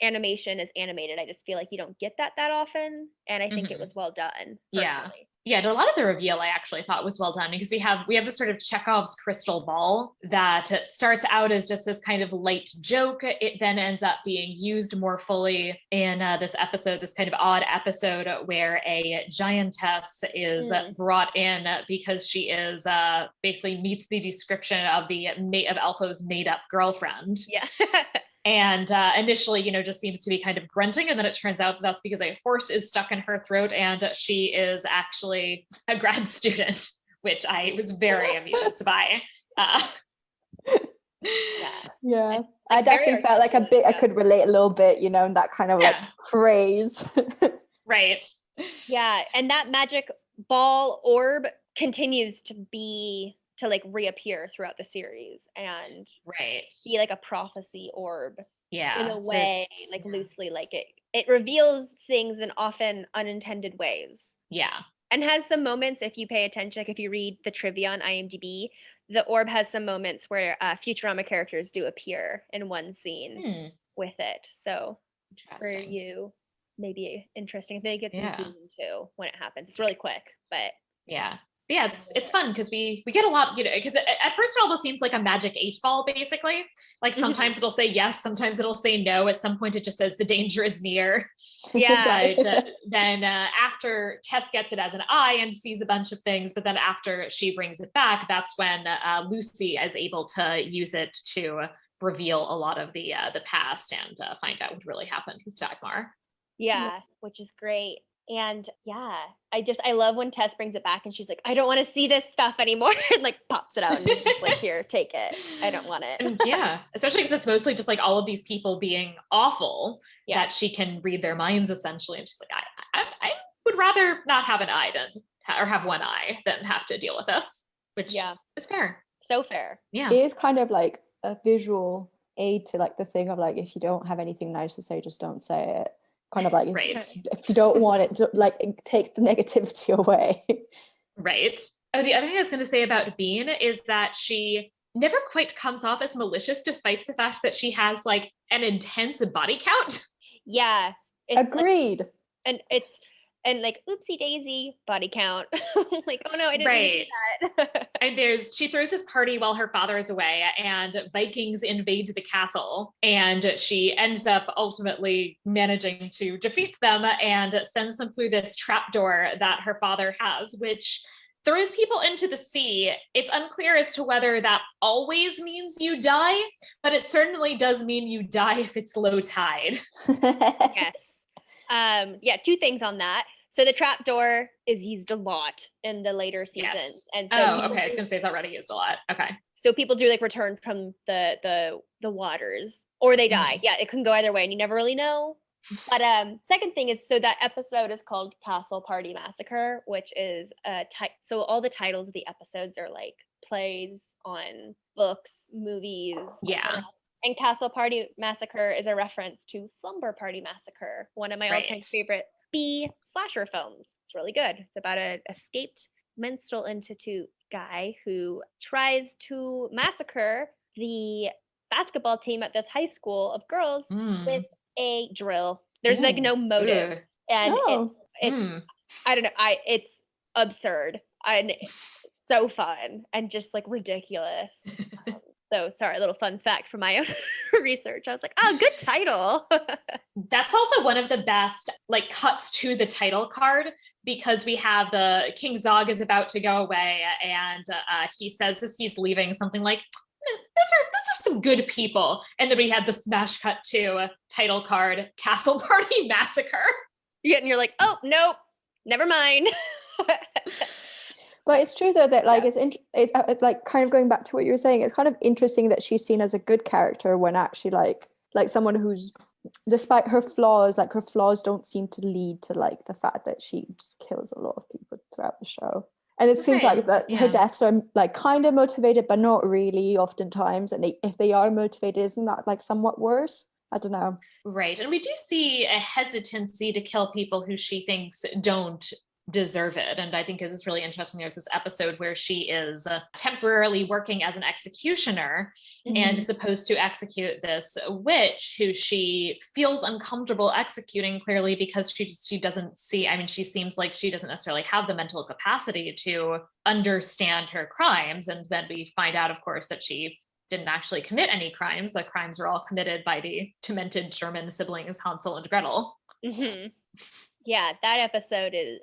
animation is animated, I just feel like you don't get that often. And I think it was well done, personally. Yeah, a lot of the reveal I actually thought was well done, because we have this sort of Chekhov's crystal ball that starts out as just this kind of light joke. It then ends up being used more fully in this episode, this kind of odd episode where a giantess is brought in because she is basically meets the description of of Elfo's made up girlfriend. Yeah. And initially, just seems to be kind of grunting. And then it turns out that's because a horse is stuck in her throat and she is actually a grad student, which I was very amused by. Yeah. I definitely felt like I could relate a little bit, in that kind of like craze. Right. Yeah. And that magic ball orb continues to like reappear throughout the series and be like a prophecy orb in a way, like loosely, like it reveals things in often unintended ways. Yeah. And has some moments, if you pay attention, like if you read the trivia on IMDb, the orb has some moments where Futurama characters do appear in one scene with it. So for you, maybe interesting. I think it's in season 2 when it happens. It's really quick, but yeah, it's fun because we get a lot, because at first it almost seems like a magic 8-ball, basically. Like sometimes it'll say yes, sometimes it'll say no. At some point it just says the danger is near. Yeah. But then after Tess gets it as an eye and sees a bunch of things, but then after she brings it back, that's when Lucy is able to use it to reveal a lot of the past and find out what really happened with Dagmar. Yeah, which is great. And I love when Tess brings it back and she's like, I don't want to see this stuff anymore, and like pops it out and just like, here, take it. I don't want it. And especially because it's mostly just like all of these people being awful that she can read their minds essentially. And she's like, I would rather not have an eye or have one eye than have to deal with this, which is fair. So fair. Yeah. It is kind of like a visual aid to like the thing of like, if you don't have anything nice to say, just don't say it. Kind of like if you don't want it to like take the negativity away. Right. Oh, the other thing I was going to say about Bean is that she never quite comes off as malicious, despite the fact that she has like an intense body count. Yeah. Agreed. And like oopsie daisy body count. Like, oh no, I didn't mean that. And she throws this party while her father is away, and Vikings invade the castle, and she ends up ultimately managing to defeat them and sends them through this trapdoor that her father has, which throws people into the sea. It's unclear as to whether that always means you die, but it certainly does mean you die if it's low tide. Yes. 2 things on that. So the trapdoor is used a lot in the later seasons. Yes. And so I was gonna say it's already used a lot. Okay. So people do like return from the waters, or they die. Yeah, it can go either way and you never really know. But second thing is, so that episode is called Castle Party Massacre, which is so all the titles of the episodes are like plays on books, movies. Yeah. And Castle Party Massacre is a reference to Slumber Party Massacre, one of my all-time favorite B slasher films. It's really good. It's about an escaped menstrual institute guy who tries to massacre the basketball team at this high school of girls with a drill. There's like no motive. And it's I don't know, it's absurd and so fun and just like ridiculous. So sorry, a little fun fact from my own research. I was like, oh, good title. That's also one of the best like cuts to the title card, because we have the King Zog is about to go away and he says as he's leaving something like, those are some good people. And then we had the smash cut to title card, Castle Party Massacre. And you're like, oh, nope, never mind. But it's true though that like it's like kind of going back to what you were saying, it's kind of interesting that she's seen as a good character when actually like someone who's, despite her flaws, like her flaws don't seem to lead to like the fact that she just kills a lot of people throughout the show. And it seems like that her deaths are like kind of motivated, but not really oftentimes. And if they are motivated, isn't that like somewhat worse? I don't know. Right. And we do see a hesitancy to kill people who she thinks don't deserve it. And I think it's really interesting. There's this episode where she is temporarily working as an executioner and is supposed to execute this witch who she feels uncomfortable executing, clearly because she doesn't see, I mean, she seems like she doesn't necessarily have the mental capacity to understand her crimes. And then we find out, of course, that she didn't actually commit any crimes. The crimes were all committed by the demented German siblings Hansel and Gretel. Yeah, that episode is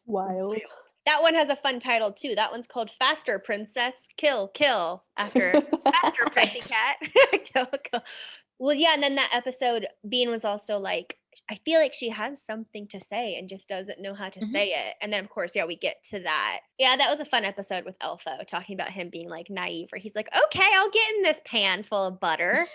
wild. That one has a fun title too. That one's called Faster Princess, Kill, Kill, after Faster Pussycat. Kill, kill. Well, yeah, and then that episode, Bean was also like, I feel like she has something to say and just doesn't know how to say it. And then, of course, yeah, we get to that. Yeah, that was a fun episode with Elfo, talking about him being like naive, where he's like, okay, I'll get in this pan full of butter.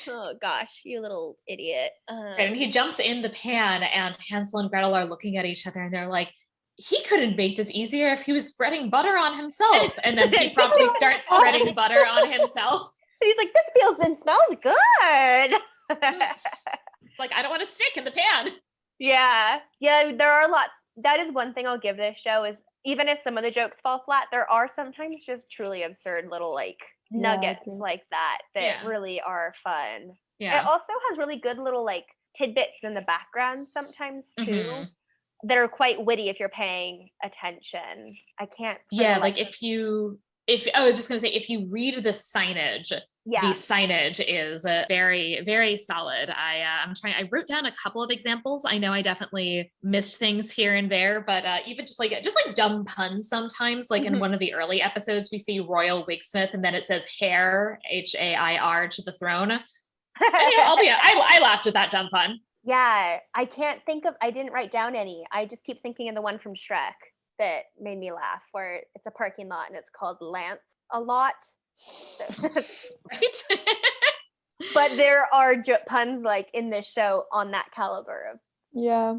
Oh, gosh, you little idiot. And he jumps in the pan and Hansel and Gretel are looking at each other and they're like, he couldn't make this easier if he was spreading butter on himself. And then he promptly starts spreading butter on himself. He's like, this feels and smells good. It's like, I don't want to stick in the pan. Yeah, there are a lot. That is one thing I'll give this show is, even if some of the jokes fall flat, there are sometimes just truly absurd little like nuggets like that really are fun. Yeah, it also has really good little like tidbits in the background sometimes too that are quite witty if you're paying attention. I can't. Like if I was just going to say, if you read the signage, the signage is very, very solid. I wrote down a couple of examples. I know I definitely missed things here and there, but even just like dumb puns sometimes, like in one of the early episodes, we see Royal Wigsmith and then it says hair, Hair to the throne. And, I laughed at that dumb pun. Yeah, I didn't write down any. I just keep thinking of the one from Shrek that made me laugh, where it's a parking lot and it's called Lance a lot. Right. But there are puns like in this show on that caliber. Yeah.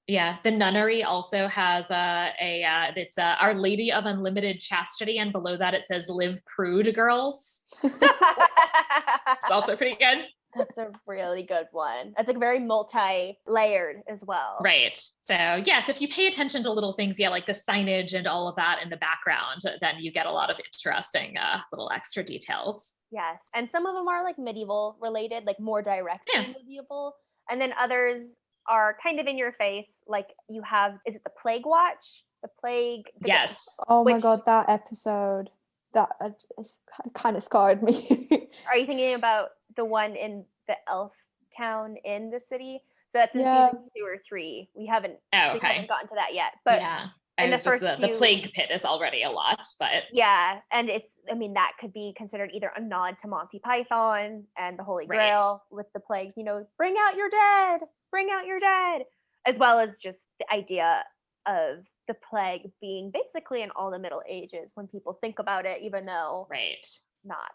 Yeah, the nunnery also has it's Our Lady of Unlimited Chastity, and below that it says "Live Prude, girls." It's also pretty good. That's a really good one. It's like very multi-layered as well. Right. So yes, if you pay attention to little things, like the signage and all of that in the background, then you get a lot of interesting little extra details. Yes. And some of them are like medieval related, like more directly medieval. And then others are kind of in your face. Like you have, is it the Plague Watch? The Plague. Yes. Oh my God, that episode. That kind of scarred me. Are you thinking about the one in the elf town in the city? So that's in season 2 or 3. We haven't gotten to that yet. But in the first the plague pit is already a lot, but and that could be considered either a nod to Monty Python and the Holy Grail with the plague, bring out your dead, as well as just the idea of the plague being basically in all the Middle Ages when people think about it, even though not.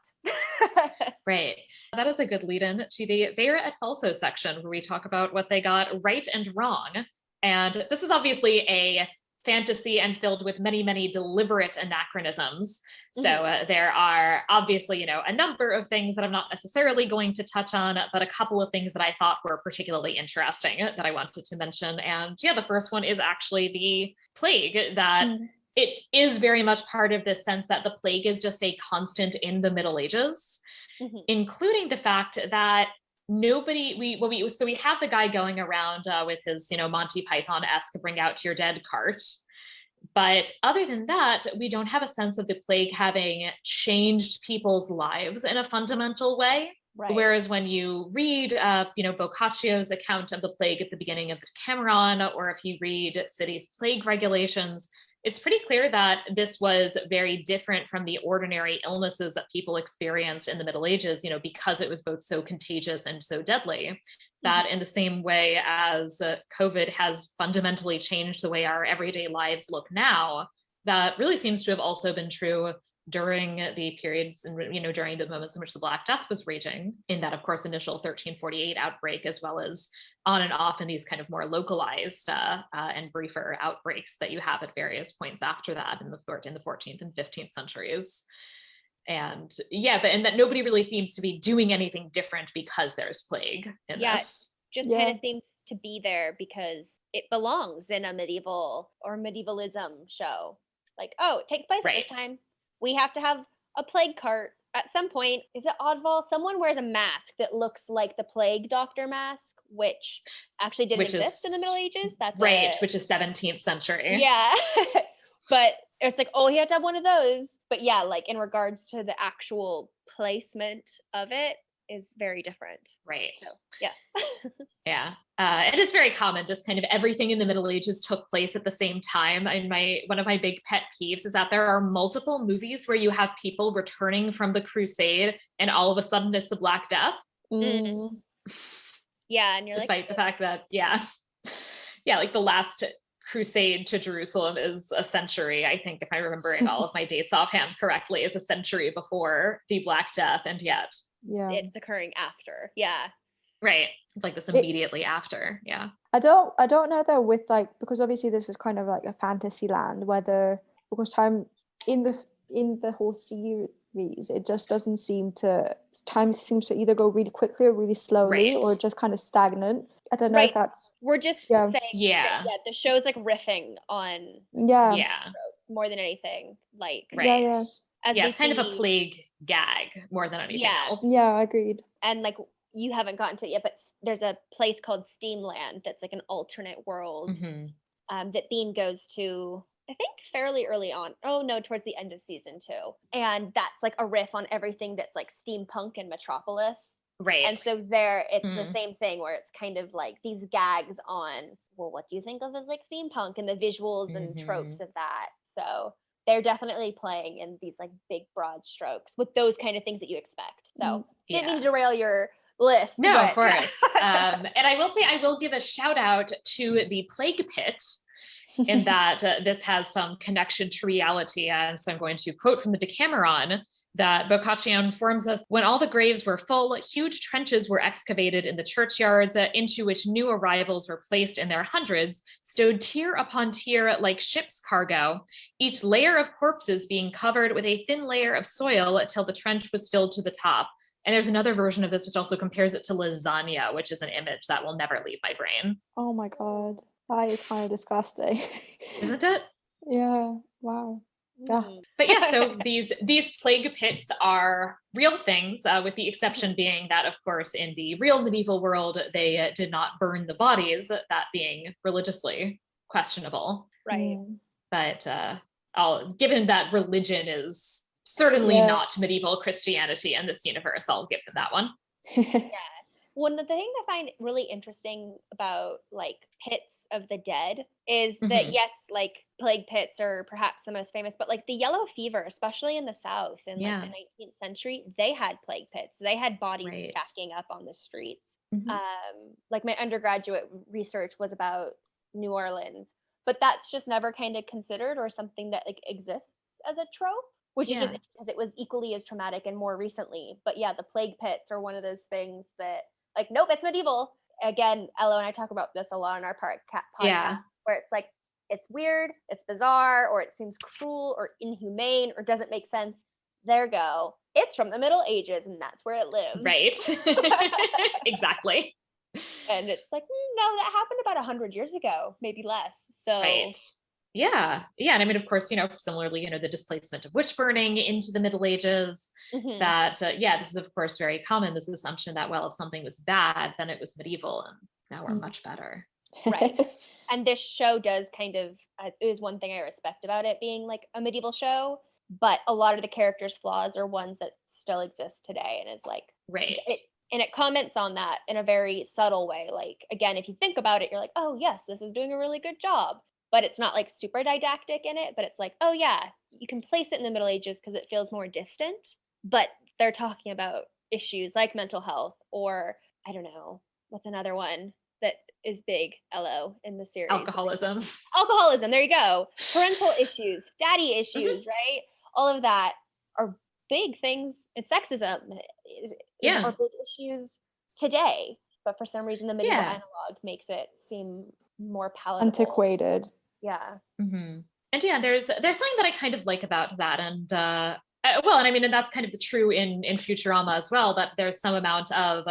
Right. That is a good lead in to the Vera et Falso section, where we talk about what they got right and wrong. And this is obviously a fantasy and filled with many, many deliberate anachronisms. So there are obviously, a number of things that I'm not necessarily going to touch on, but a couple of things that I thought were particularly interesting that I wanted to mention. And the first one is actually the plague, that it is very much part of this sense that the plague is just a constant in the Middle Ages, including the fact that we have the guy going around with his, Monty Python-esque bring out your dead cart. But other than that, we don't have a sense of the plague having changed people's lives in a fundamental way. Right. Whereas when you read, Boccaccio's account of the plague at the beginning of the Decameron, or if you read cities' plague regulations, It's pretty clear that this was very different from the ordinary illnesses that people experienced in the Middle Ages, because it was both so contagious and so deadly, that in the same way as COVID has fundamentally changed the way our everyday lives look now, that really seems to have also been true during the periods and during the moments in which the Black Death was raging, in that, of course, initial 1348 outbreak, as well as on and off in these kind of more localized and briefer outbreaks that you have at various points after that in the 14th and 15th centuries. And and that nobody really seems to be doing anything different because there's plague in this. Just kind of seems to be there because it belongs in a medieval or medievalism show. Like, oh, it takes place at this time. We have to have a plague cart at some point. Is it oddball? Someone wears a mask that looks like the plague doctor mask, which actually didn't exist in the Middle Ages. That's which is 17th century. Yeah. But it's like, oh, you have to have one of those. But yeah, like in regards to the actual placement of it is very different. Right. So, yes. Yeah. It is very common. This kind of everything in the Middle Ages took place at the same time. And one of my big pet peeves is that there are multiple movies where you have people returning from the crusade and all of a sudden it's a Black Death. Mm. Yeah. And you're despite the fact that, like the last crusade to Jerusalem is a century, I think, if I'm remembering all of my dates offhand correctly, is a century before the Black Death, and yet it's occurring after. Right. It's like this immediately after. Yeah. I don't know though, with like, because obviously this is kind of like a fantasy land, whether because time in the whole series, it just doesn't seem to, time seems to either go really quickly or really slowly or just kind of stagnant. I don't know if that's, we're just saying the show's like riffing on tropes more than anything. Like it's kind of a plague gag more than anything else. Yeah, agreed. And like you haven't gotten to it yet, but there's a place called Steamland that's like an alternate world that Bean goes to, I think fairly early on. Oh no, towards the end of season 2. And that's like a riff on everything that's like steampunk and Metropolis. Right. And so there it's the same thing where it's kind of like these gags on, well, what do you think of as like steampunk and the visuals and tropes of that? So they're definitely playing in these like big broad strokes with those kind of things that you expect. So didn't mean to derail your list. No, of course. And I will say, I will give a shout out to the Plague Pit in that this has some connection to reality. And so I'm going to quote from the Decameron that Boccaccio informs us, when all the graves were full, huge trenches were excavated in the churchyards into which new arrivals were placed in their hundreds, stowed tier upon tier like ship's cargo, each layer of corpses being covered with a thin layer of soil till the trench was filled to the top. And there's another version of this which also compares it to lasagna, which is an image that will never leave my brain. Oh my God. That is kind of disgusting. Isn't it? Yeah. Wow. Yeah. But yeah, so these plague pits are real things, with the exception being that, of course, in the real medieval world, they did not burn the bodies, that being religiously questionable. Right. But given that religion is certainly not medieval Christianity in this universe, I'll give them that one. One of the things I find really interesting about like pits of the dead is that yes, like plague pits are perhaps the most famous, but like the yellow fever, especially in the South in like the 19th century, they had plague pits. They had bodies stacking up on the streets. Like my undergraduate research was about New Orleans, but that's just never kind of considered or something that like exists as a trope, which is just because it was equally as traumatic and more recently. But yeah, the plague pits are one of those things that like, nope, it's medieval. Again, Elo and I talk about this a lot on our podcast, where it's like, it's weird, it's bizarre, or it seems cruel or inhumane or doesn't make sense. There go. It's from the Middle Ages and that's where it lives. Right. Exactly. And it's like, no, that happened about 100 years ago, maybe less. So Yeah. And I mean, of course, similarly, the displacement of witch burning into the Middle Ages, that, this is, of course, very common, this assumption that, well, if something was bad, then it was medieval, and now we're much better. Right. And this show does kind of, it was one thing I respect about it being like a medieval show, but a lot of the characters' flaws are ones that still exist today, and is like, and it comments on that in a very subtle way. Like, again, if you think about it, you're like, oh, yes, this is doing a really good job. but it's not like super didactic in it, but it's like, oh yeah, you can place it in the Middle Ages because it feels more distant, but they're talking about issues like mental health, or I don't know, what's another one that is big, Elo, in the series? Alcoholism. Alcoholism, there you go. Parental issues, daddy issues, right? All of that are big things. And sexism are big issues today, but for some reason the medieval analog makes it seem more palatable. Antiquated. Yeah. Mm-hmm. And yeah, there's something that I kind of like about that, and and that's kind of the true in Futurama as well, that there's some amount of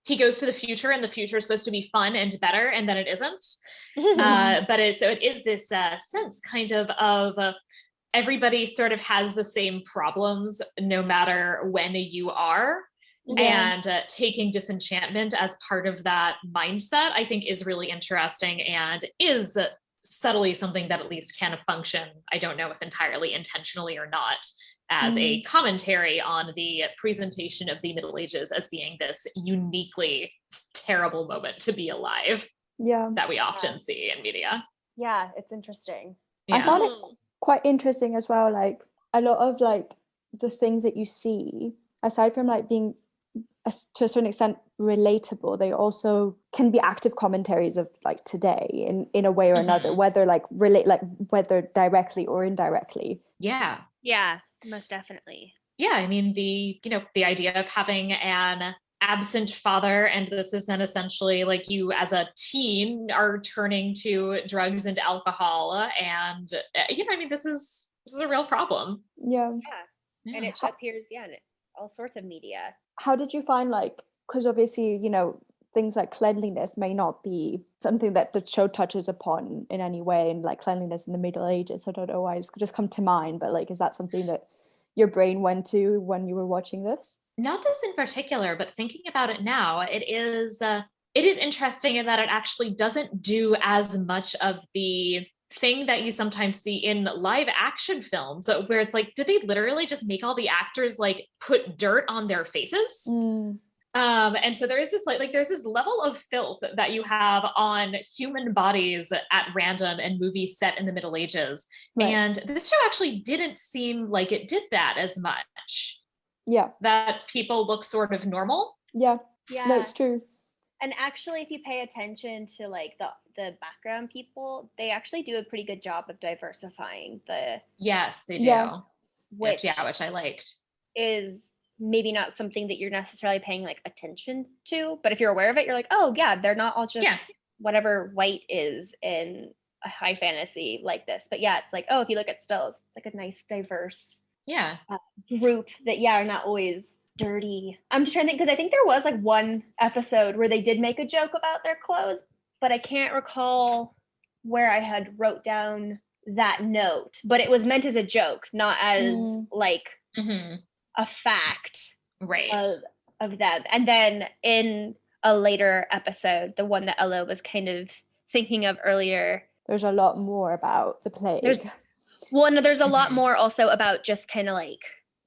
he goes to the future and the future is supposed to be fun and better, and then it isn't. But it is this sense kind of everybody sort of has the same problems no matter when you are. And taking disenchantment as part of that mindset, I think, is really interesting and is subtly something that at least can function, I don't know if entirely intentionally or not, as a commentary on the presentation of the Middle Ages as being this uniquely terrible moment to be alive that we often see in media. Yeah, it's interesting. I found it quite interesting as well, like a lot of like the things that you see, aside from like being to a certain extent relatable, they also can be active commentaries of like today in a way or another, whether like whether directly or indirectly. Yeah, most definitely. Yeah, I mean, the idea of having an absent father, and this is then essentially like you as a teen are turning to drugs and alcohol, and this is a real problem. And it appears in all sorts of media. How did you find, like, because obviously things like cleanliness may not be something that the show touches upon in any way, and like cleanliness in the Middle Ages, I don't know why it's just come to mind, but like, is that something that your brain went to when you were watching this? Not this in particular, but thinking about it now, it is interesting in that it actually doesn't do as much of the thing that you sometimes see in live action films, where it's like, did they literally just make all the actors like put dirt on their faces? And so there is this like there's this level of filth that you have on human bodies at random in movies set in the Middle Ages. And this show actually didn't seem like it did that as much. That people look sort of normal. No, it's true. And actually, if you pay attention to like the background people, they actually do a pretty good job of diversifying the. Yes, they do. Which I liked. Is maybe not something that you're necessarily paying like attention to, but if you're aware of it, you're like, oh yeah, they're not all just whatever white is in a high fantasy like this. But yeah, it's like, oh, if you look at stills, it's like a nice diverse group that are not always dirty. I'm just trying to think, because I think there was like one episode where they did make a joke about their clothes, but I can't recall where I had wrote down that note, but it was meant as a joke, not as like a fact of them. And then in a later episode, the one that Elo was kind of thinking of earlier, there's a lot more about the plague. There's a lot more also about just kind of like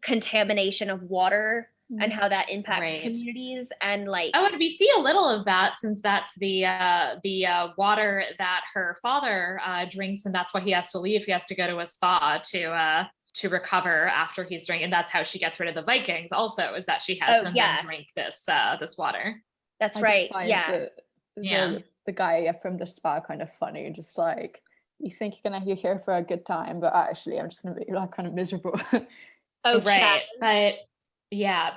contamination of water and how that impacts communities, and like and we see a little of that, since that's the water that her father drinks, and that's why he has to leave. He has to go to a spa to recover after he's drinking, and that's how she gets rid of the Vikings also, is that she has them then drink this water. That's right. The guy from the spa kind of funny, just like, you think you're here for a good time, but actually I'm just gonna be like kind of miserable. But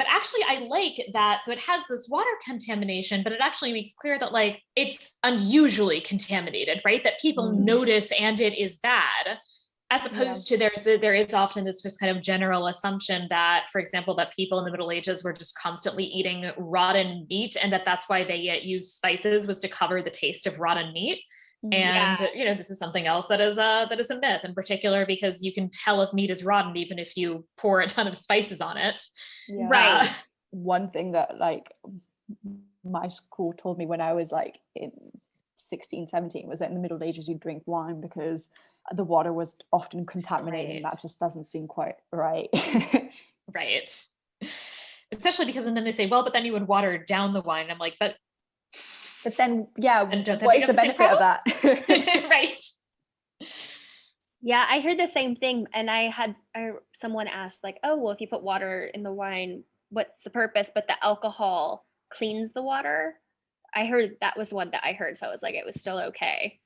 actually I like that. So it has this water contamination, but it actually makes clear that like it's unusually contaminated, right? That people notice and it is bad, as opposed to there is often this just kind of general assumption that, for example, that people in the Middle Ages were just constantly eating rotten meat, and that's why they used spices, was to cover the taste of rotten meat. And this is something else that is a myth, in particular because you can tell if meat is rotten even if you pour a ton of spices on it. One thing that like my school told me when I was like in 16, 17 was that in the Middle Ages you drink wine because the water was often contaminated, and that just doesn't seem quite right. Especially because, and then they say, well, but then you would water down the wine. I'm like, but then what is the benefit of that? Yeah, I heard the same thing, and someone asked like, "Oh, well, if you put water in the wine, what's the purpose?" But the alcohol cleans the water. I heard that was one that I heard, so I was like, it was still okay.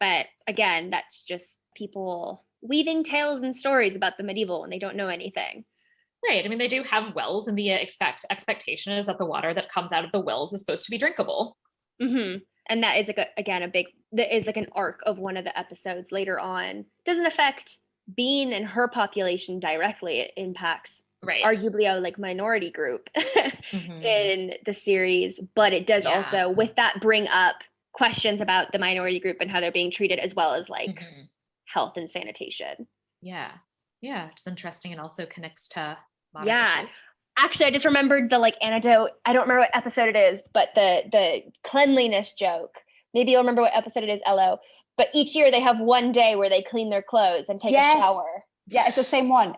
But again, that's just people weaving tales and stories about the medieval when they don't know anything. Right. I mean, they do have wells, and the expectation is that the water that comes out of the wells is supposed to be drinkable. Mm-hmm. And that is that is like an arc of one of the episodes later on. Doesn't affect Bean and her population directly. It impacts arguably a like minority group in the series, but it does also with that bring up questions about the minority group and how they're being treated, as well as like health and sanitation. Yeah. It's interesting, and also connects to modern issues. Actually, I just remembered the like anecdote. I don't remember what episode it is, but the cleanliness joke. Maybe you'll remember what episode it is, Elo. But each year they have one day where they clean their clothes and take a shower. Yeah, it's the same one.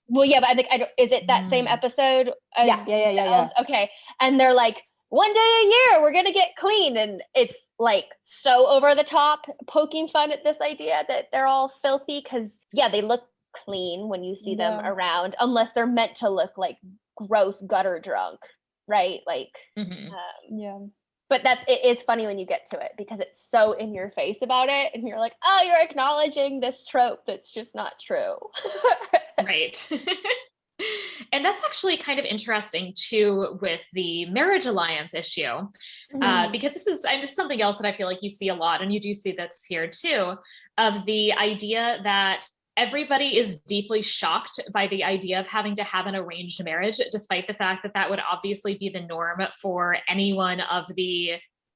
Well, yeah, but I think is it that same episode? Yeah. Okay, and they're like, one day a year we're gonna get clean, and it's like so over the top, poking fun at this idea that they're all filthy because they look clean when you see them around, unless they're meant to look like gross gutter drunk, right? Like, But it is funny when you get to it because it's so in your face about it, and you're like, oh, you're acknowledging this trope that's just not true. Right. And that's actually kind of interesting too with the marriage alliance issue, because this is something else that I feel like you see a lot, and you do see this here too, of the idea that everybody is deeply shocked by the idea of having to have an arranged marriage, despite the fact that that would obviously be the norm for anyone of the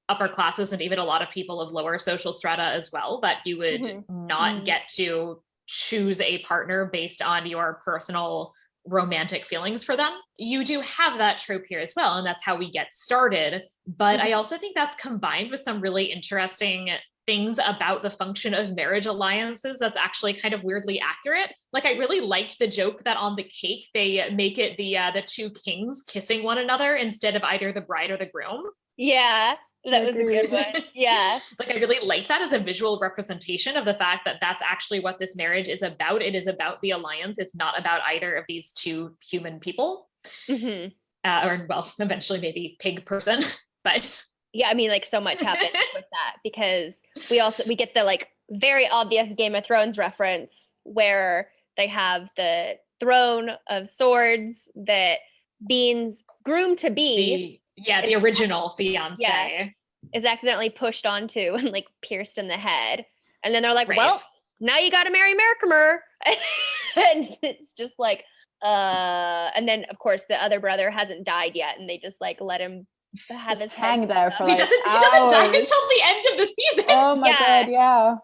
upper classes and even a lot of people of lower social strata as well, that you would not get to choose a partner based on your personal romantic feelings for them. You do have that trope here as well, and that's how we get started. But I also think that's combined with some really interesting things about the function of marriage alliances that's actually kind of weirdly accurate. Like, I really liked the joke that on the cake they make it the two kings kissing one another instead of either the bride or the groom. Yeah, that was a good one. Yeah. Like, I really like that as a visual representation of the fact that that's actually what this marriage is about. It is about the alliance. It's not about either of these two human people. Or, well, eventually maybe pig person, but... Yeah, I mean, like, so much happens with that, because we get the like very obvious Game of Thrones reference where they have the throne of swords that Bean's groom to be, the original fiance, is accidentally pushed onto and like pierced in the head, and then they're like, well, now you got to marry Merrimer, and it's just like, and then of course the other brother hasn't died yet, and they just like let him have his hang there for he doesn't die until the end of the season. Oh my god, yeah.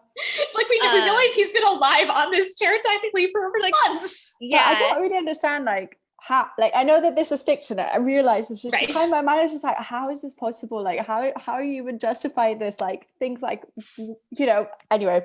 Like, we realize he's been alive on this chair technically for like months. Yeah, I don't really understand like how, like, I know that this is fiction. I realize it's just kind of, my mind is just like, how is this possible? Like, how you would justify this? Like, things like, anyway.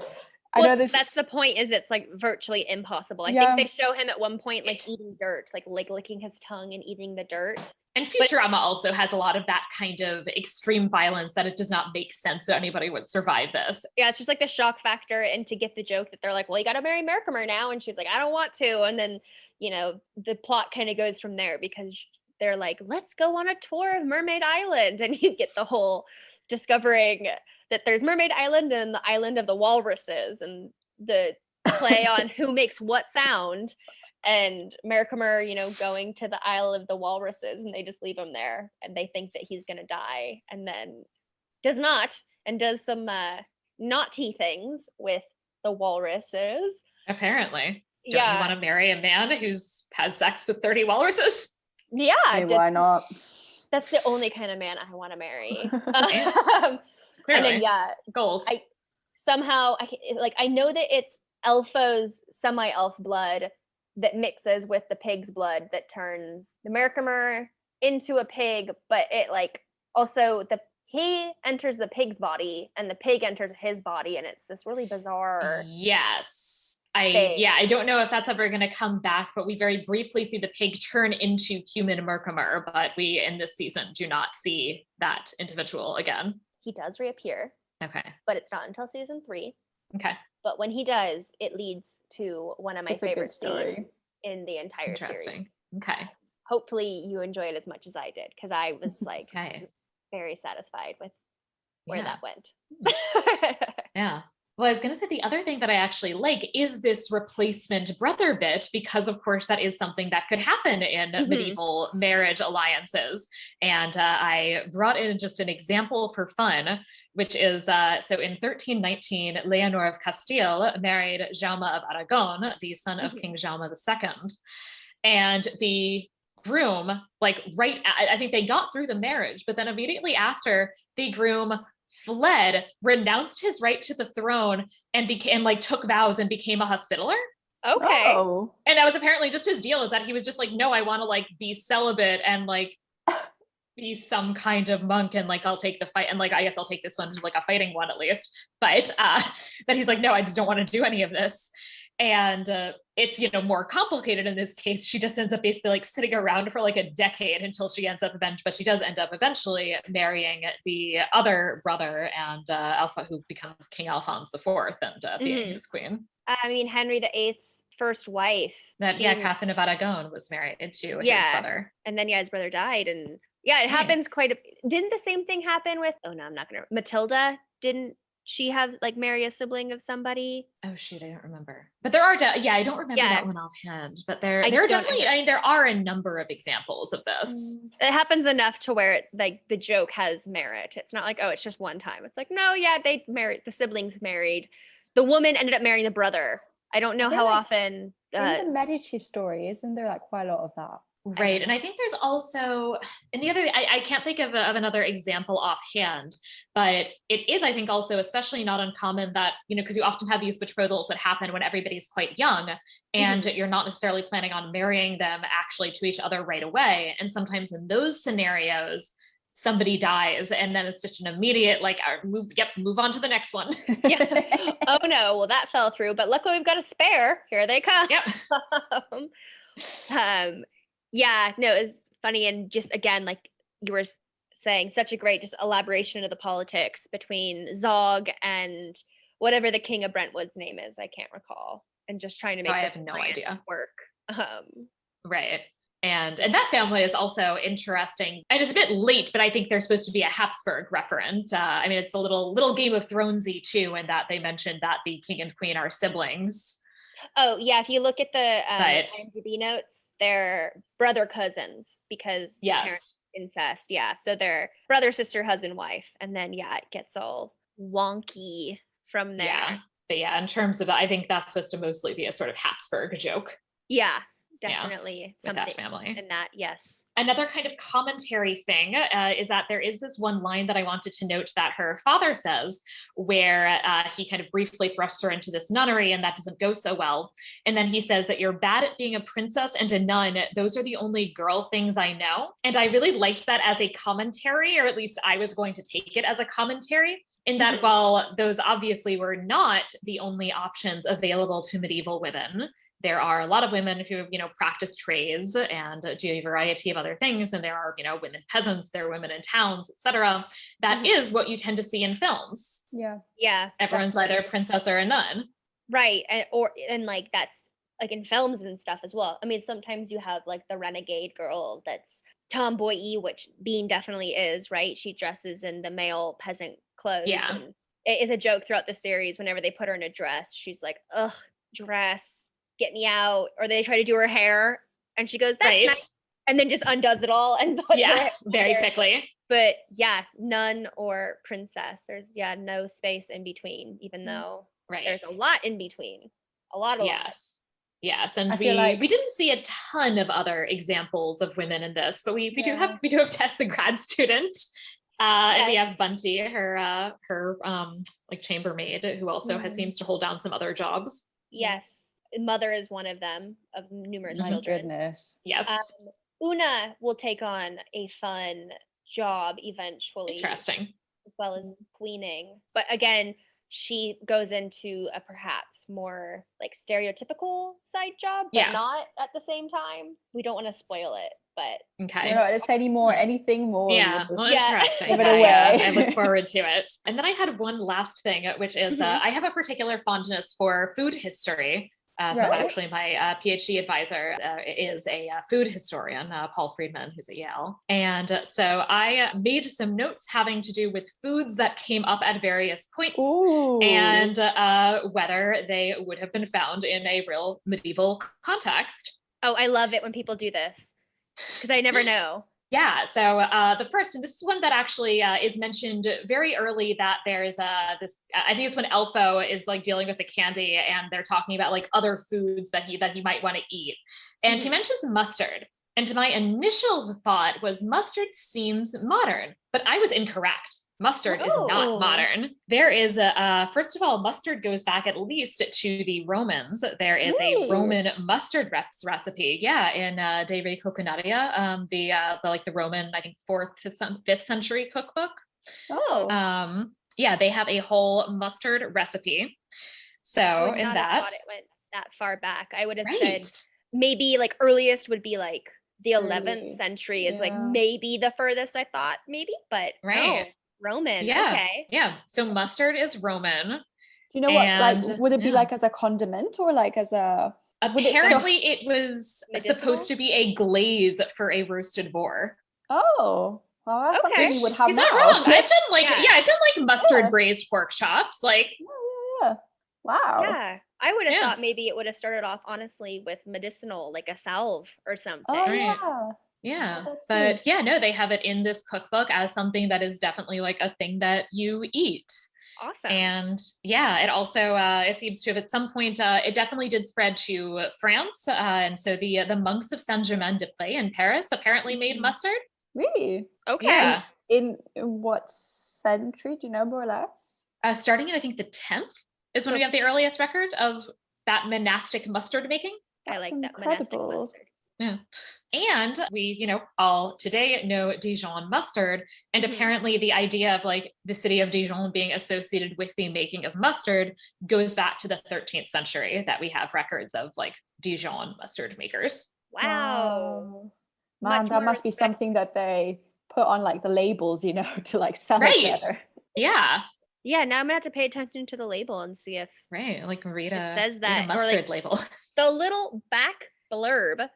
I know that's the point, is it's like virtually impossible. I think they show him at one point like eating dirt, like licking his tongue and eating the dirt. And Futurama also has a lot of that kind of extreme violence that it does not make sense that anybody would survive this. Yeah, it's just like the shock factor, and to get the joke that they're like, well, you got to marry Merrimer now, and she's like, I don't want to, and then the plot kind of goes from there, because they're like, let's go on a tour of Mermaid Island, and you get the whole discovering that there's Mermaid Island and the island of the walruses, and the play on who makes what sound, and Merrimer, going to the Isle of the Walruses, and they just leave him there, and they think that he's going to die, and then does not, and does some naughty things with the walruses. Apparently. Don't you want to marry a man who's had sex with 30 walruses? Yeah. Hey, why not? That's the only kind of man I want to marry. Clearly. And then, goals. I know that it's Elfo's semi-elf blood that mixes with the pig's blood that turns the Merrimer into a pig, but it like also he enters the pig's body and the pig enters his body, and it's this really bizarre. Yes. I don't know if that's ever going to come back, but we very briefly see the pig turn into human Merrimer, but we in this season do not see that individual again. He does reappear. Okay. But it's not until season 3. Okay. but when he does, it leads to one of my It's a good favorite story. scenes in the entire Interesting. series. Okay. Hopefully you enjoy it as much as I did, because I was like Okay. very satisfied with where Yeah. that went. Yeah. Well, I was going to say the other thing that I actually like is this replacement brother bit, because of course that is something that could happen in medieval marriage alliances. And I brought in just an example for fun, which is, so in 1319, Leonor of Castile married Jaume of Aragon, the son of King Jaume II. And the groom, like I think they got through the marriage, but then immediately after, the groom fled, renounced his right to the throne, and became like took vows and became a hospitaller. Okay. Oh. And that was apparently just his deal, is that he was just like, no, I want to like be celibate and like be some kind of monk, and like I'll take the fight, and like I guess I'll take this one, which is like a fighting one at least. But that he's like, no, I just don't want to do any of this. And it's, you know, more complicated in this case. She just ends up basically like sitting around for like a decade until she ends up but she does end up eventually marrying the other brother, and Alpha, who becomes King Alphonse IV, and being his queen. I mean, Henry VIII's first wife. That Catherine of Aragon was married to his brother. And then his brother died, and it happens didn't the same thing happen with, oh no, I'm not gonna, Matilda, didn't she have like marry a sibling of somebody? Oh shoot, I don't remember. But there are, I don't remember that one offhand. But there are definitely, I mean, there are a number of examples of this. It happens enough to where like the joke has merit. It's not like, oh, it's just one time. It's like, no, they married, the siblings married. The woman ended up marrying the brother. I don't know how often. In the Medici story, isn't there like quite a lot of that? Right. And I think there's also, and the other, I can't think of another example offhand, but it is, I think, also especially not uncommon that, you know, because you often have these betrothals that happen when everybody's quite young, and you're not necessarily planning on marrying them actually to each other right away. And sometimes in those scenarios, somebody dies, and then it's just an immediate like move on to the next one. Oh no, well that fell through, but luckily we've got a spare. Here they come. No, it's funny, and just again, like you were saying, such a great just elaboration of the politics between Zog and whatever the King of Brentwood's name is, I can't recall, and just trying to make I have no idea work. Right. And that family is also interesting. And it's a bit late, but I think they're supposed to be a Habsburg referent. I mean, it's a little Game of Thronesy too, in that they mentioned that the king and queen are siblings. Oh yeah, if you look at the IMDb notes, they're brother cousins, because parents incest. Yeah, so they're brother, sister, husband, wife, and then it gets all wonky from there. Yeah, but in terms of, I think that's supposed to mostly be a sort of Habsburg joke. Yeah, definitely something with that family. in that. Yes. Another kind of commentary thing is that there is this one line that I wanted to note that her father says, where he kind of briefly thrusts her into this nunnery, and that doesn't go so well. And then he says that you're bad at being a princess and a nun. Those are the only girl things I know. And I really liked that as a commentary, or at least I was going to take it as a commentary, in that while those obviously were not the only options available to medieval women, there are a lot of women who, you know, practice trades and do a variety of other things. And there are, you know, women peasants, there are women in towns, etc. That is what you tend to see in films. Yeah. Yeah. Everyone's either a princess or a nun. Right. And like that's like in films and stuff as well. I mean, sometimes you have like the renegade girl that's tomboy-y, which Bean definitely is, right? She dresses in the male peasant clothes. Yeah. And it is a joke throughout the series. Whenever they put her in a dress, she's like, ugh, dress. Get me out. Or they try to do her hair and she goes, that's nice, and then just undoes it all and puts her very quickly. But nun or princess, there's no space in between, even though there's a lot in between, a lot. Yes, and we didn't see a ton of other examples of women in this, but we do have Tess, the grad student, and we have Bunty, her like chambermaid, who also seems to hold down some other jobs. Yes. Mother is one of them, of numerous children. Goodness. Yes. Una will take on a fun job eventually. Interesting. As well as queening. But again, she goes into a perhaps more like stereotypical side job, but not at the same time. We don't want to spoil it. but Okay. We're not going to say anything more. Yeah, We'll well, just interesting. give it Yeah, away. I look forward to it. And then I had one last thing, which is I have a particular fondness for food history. So Right. actually my PhD advisor is a food historian, Paul Friedman, who's at Yale. And so I made some notes having to do with foods that came up at various points Ooh. and whether they would have been found in a real medieval context. Oh, I love it when people do this because I never know. Yeah, so the first, and this is one that actually is mentioned very early, that there's this, I think it's when Elfo is like dealing with the candy and they're talking about like other foods that he might want to eat. And he mentions mustard. And my initial thought was mustard seems modern, but I was incorrect. Mustard is not modern. There is first of all, mustard goes back at least to the Romans. There is a Roman mustard recipe. Yeah, in De Re Coquinaria, the Roman, I think 5th century cookbook. Yeah, they have a whole mustard recipe. So in that, I thought it went that far back. I would have said maybe like earliest would be like the 11th century is like maybe the furthest I thought maybe, but no. Roman. Yeah. Okay. Yeah. So mustard is Roman. Do you know what, like, would it be like as a condiment or like as a... Apparently it was supposed to be a glaze for a roasted boar. Oh. Well, that's something we would have He's now. not wrong. I've done like, I've done like mustard braised pork chops. Like, yeah. Wow. Yeah. I would have thought maybe it would have started off honestly with medicinal, like a salve or something. Oh, yeah. Yeah, but no, they have it in this cookbook as something that is definitely like a thing that you eat. Awesome. And it also, it seems to have at some point, it definitely did spread to France. And so the monks of Saint-Germain-des-Prés in Paris apparently made mustard. Really? Okay. Yeah. In what century? Do you know more or less? Starting in, I think, the 10th is when we have the earliest record of that monastic mustard making. I like that monastic mustard. Yeah. And we, all today know Dijon mustard. And apparently the idea of like the city of Dijon being associated with the making of mustard goes back to the 13th century, that we have records of like Dijon mustard makers. Wow. Man, that must be something that they put on like the labels, to like sell it better. Yeah. Yeah, now I'm gonna have to pay attention to the label and see if like read it says that mustard label. The little back blurb.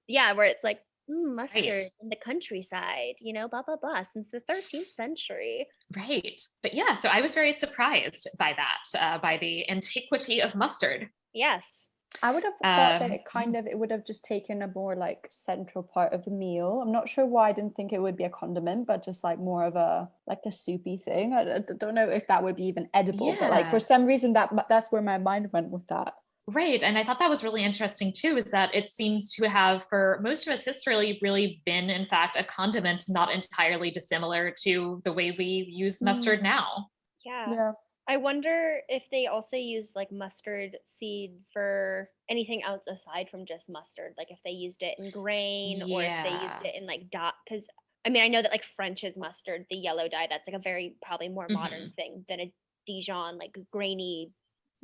Yeah, where it's like mustard in the countryside, blah, blah, blah, since the 13th century. Right. But yeah, so I was very surprised by that, by the antiquity of mustard. Yes. I would have thought that it would have just taken a more like central part of the meal. I'm not sure why I didn't think it would be a condiment, but just like more of a soupy thing. I don't know if that would be even edible, but like for some reason that's where my mind went with that. Right. And I thought that was really interesting too, is that it seems to have for most of its history really been, in fact, a condiment not entirely dissimilar to the way we use mustard now. Yeah. I wonder if they also use like mustard seeds for anything else aside from just mustard, like if they used it in grain or if they used it in like because I mean, I know that like French's mustard, the yellow dye, that's like a very probably more modern thing than a Dijon, like grainy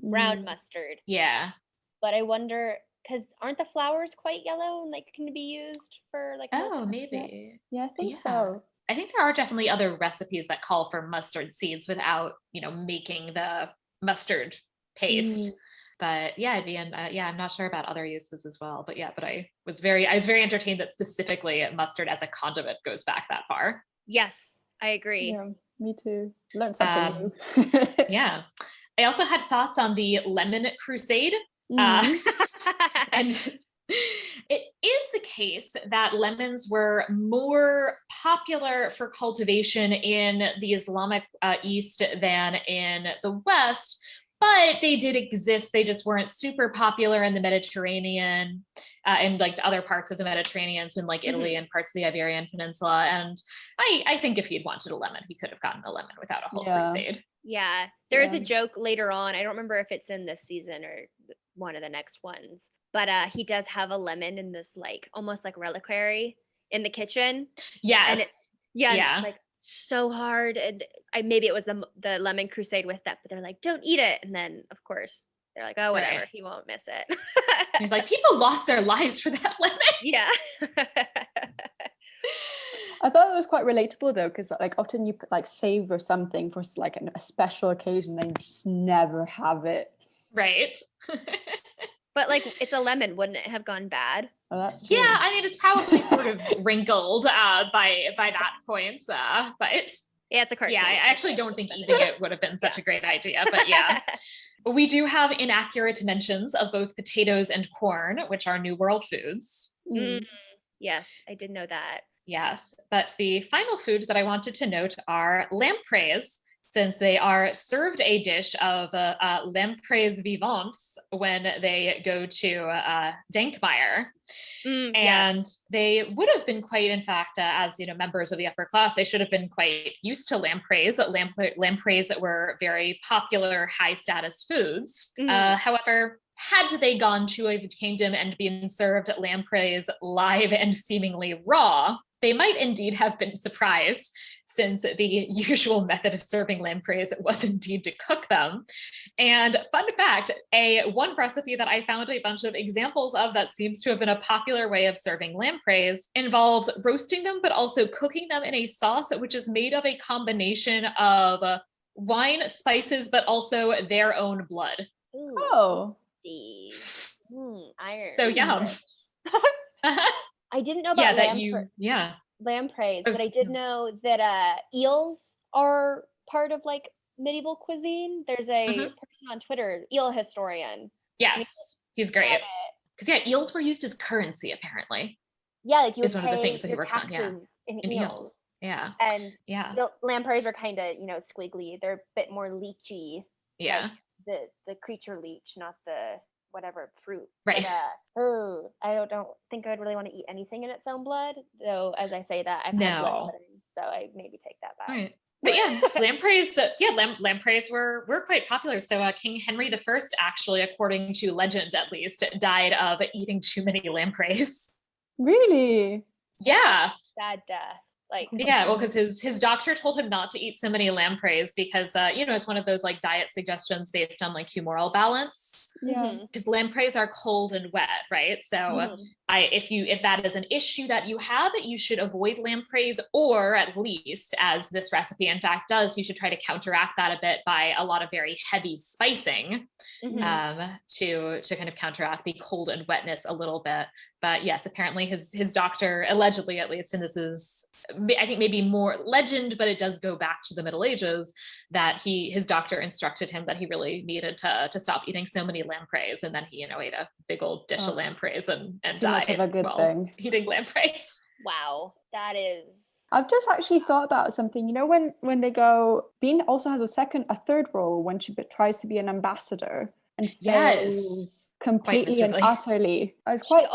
brown mustard. Yeah. But I wonder, because aren't the flowers quite yellow and like can be used for like maybe. Yeah, I think so. I think there are definitely other recipes that call for mustard seeds without, making the mustard paste. But I'm not sure about other uses as well. But I was very entertained that specifically mustard as a condiment goes back that far. Yes, I agree. Yeah, me too. Learned something new. Yeah. I also had thoughts on the lemon crusade. And it is the case that lemons were more popular for cultivation in the Islamic East than in the West, but they did exist. They just weren't super popular in the Mediterranean and like other parts of the Mediterranean, so in like Italy and parts of the Iberian Peninsula. And I think if he'd wanted a lemon, he could have gotten a lemon without a whole crusade. Yeah, there is a joke later on. I don't remember if it's in this season or one of the next ones, but he does have a lemon in this like almost like reliquary in the kitchen. Yes. And it's it's like so hard. And maybe it was the lemon crusade with that, but they're like, don't eat it. And then of course They're like, oh, whatever, Right. he won't miss it. He's like, people lost their lives for that lemon. Yeah. I thought it was quite relatable though, because like often you like savor something for like a special occasion, then you just never have it. Right. But like, it's a lemon. Wouldn't it have gone bad? Oh, that's true. Yeah, I mean, it's probably sort of wrinkled by that point, but Yeah, it's a cartoon. yeah, I actually don't think eating it would have been such a great idea, but yeah. We do have inaccurate mentions of both potatoes and corn, which are New World foods. Yes, I did know that. Yes, but the final food that I wanted to note are lampreys, since they are served a dish of lampreys vivants when they go to Dankmeyer. And they would have been quite, in fact, as members of the upper class, they should have been quite used to lampreys. Lampreys were very popular, high status foods. However, had they gone to a kingdom and been served lampreys live and seemingly raw, they might indeed have been surprised, since the usual method of serving lampreys was indeed to cook them. And fun fact, one recipe that I found a bunch of examples of that seems to have been a popular way of serving lampreys involves roasting them, but also cooking them in a sauce, which is made of a combination of wine, spices, but also their own blood. Ooh. Oh. Iron. So yum. I didn't know about lampreys, but I did Mm. know that eels are part of like medieval cuisine. There's a person on Twitter, eel historian. Yes, he's great. Because eels were used as currency, apparently. Yeah, like you would is one of the pay things that he your works on. Yeah, taxes in in eels. Yeah, And yeah, the lampreys are kind of, squiggly. They're a bit more leechy. yeah. Like the creature leech, not the whatever fruit. Right. But, I don't think I'd really want to eat anything in its own blood. Though, as I say that, I've had blood pudding, so I maybe take that back. Right. But yeah, lampreys. Lampreys were quite popular. So King Henry I, actually, according to legend at least, died of eating too many lampreys. Really? Yeah. Sad death. Like, yeah, well, because his doctor told him not to eat so many lampreys because it's one of those like diet suggestions based on like humoral balance. Yeah. Because lampreys are cold and wet, right? So if that is an issue that you have, you should avoid lampreys, or at least, as this recipe in fact does, you should try to counteract that a bit by a lot of very heavy spicing to kind of counteract the cold and wetness a little bit. But yes, apparently his doctor, allegedly at least, and this is I think maybe more legend, but it does go back to the Middle Ages, that his doctor instructed him that he really needed to stop eating so many lampreys, and then he ate a big old dish of lampreys and died much of a good thing. eating lampreys. Wow, that is. I've just actually thought about something. when they go, Bean also has a third role when she tries to be an ambassador and fails completely and utterly. I was quite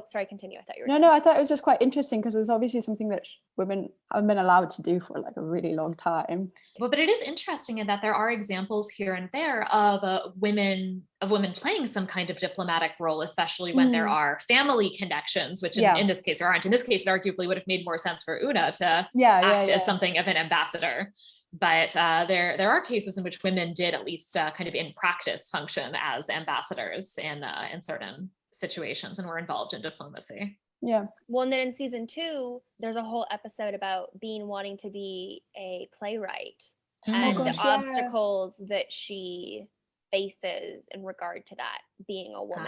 sorry, continue. I thought you were no, I thought it was just quite interesting because it's obviously something that women haven't been allowed to do for like a really long time. Well, but it is interesting in that there are examples here and there of women playing some kind of diplomatic role, especially when there are family connections, which in this case there aren't. In this case, it arguably would have made more sense for Una to act as something of an ambassador. But there are cases in which women did at least kind of in practice function as ambassadors in certain situations and were involved in diplomacy. Yeah. Well, and then in season 2, there's a whole episode about Bean wanting to be a playwright and the obstacles that she faces in regard to that, being a woman.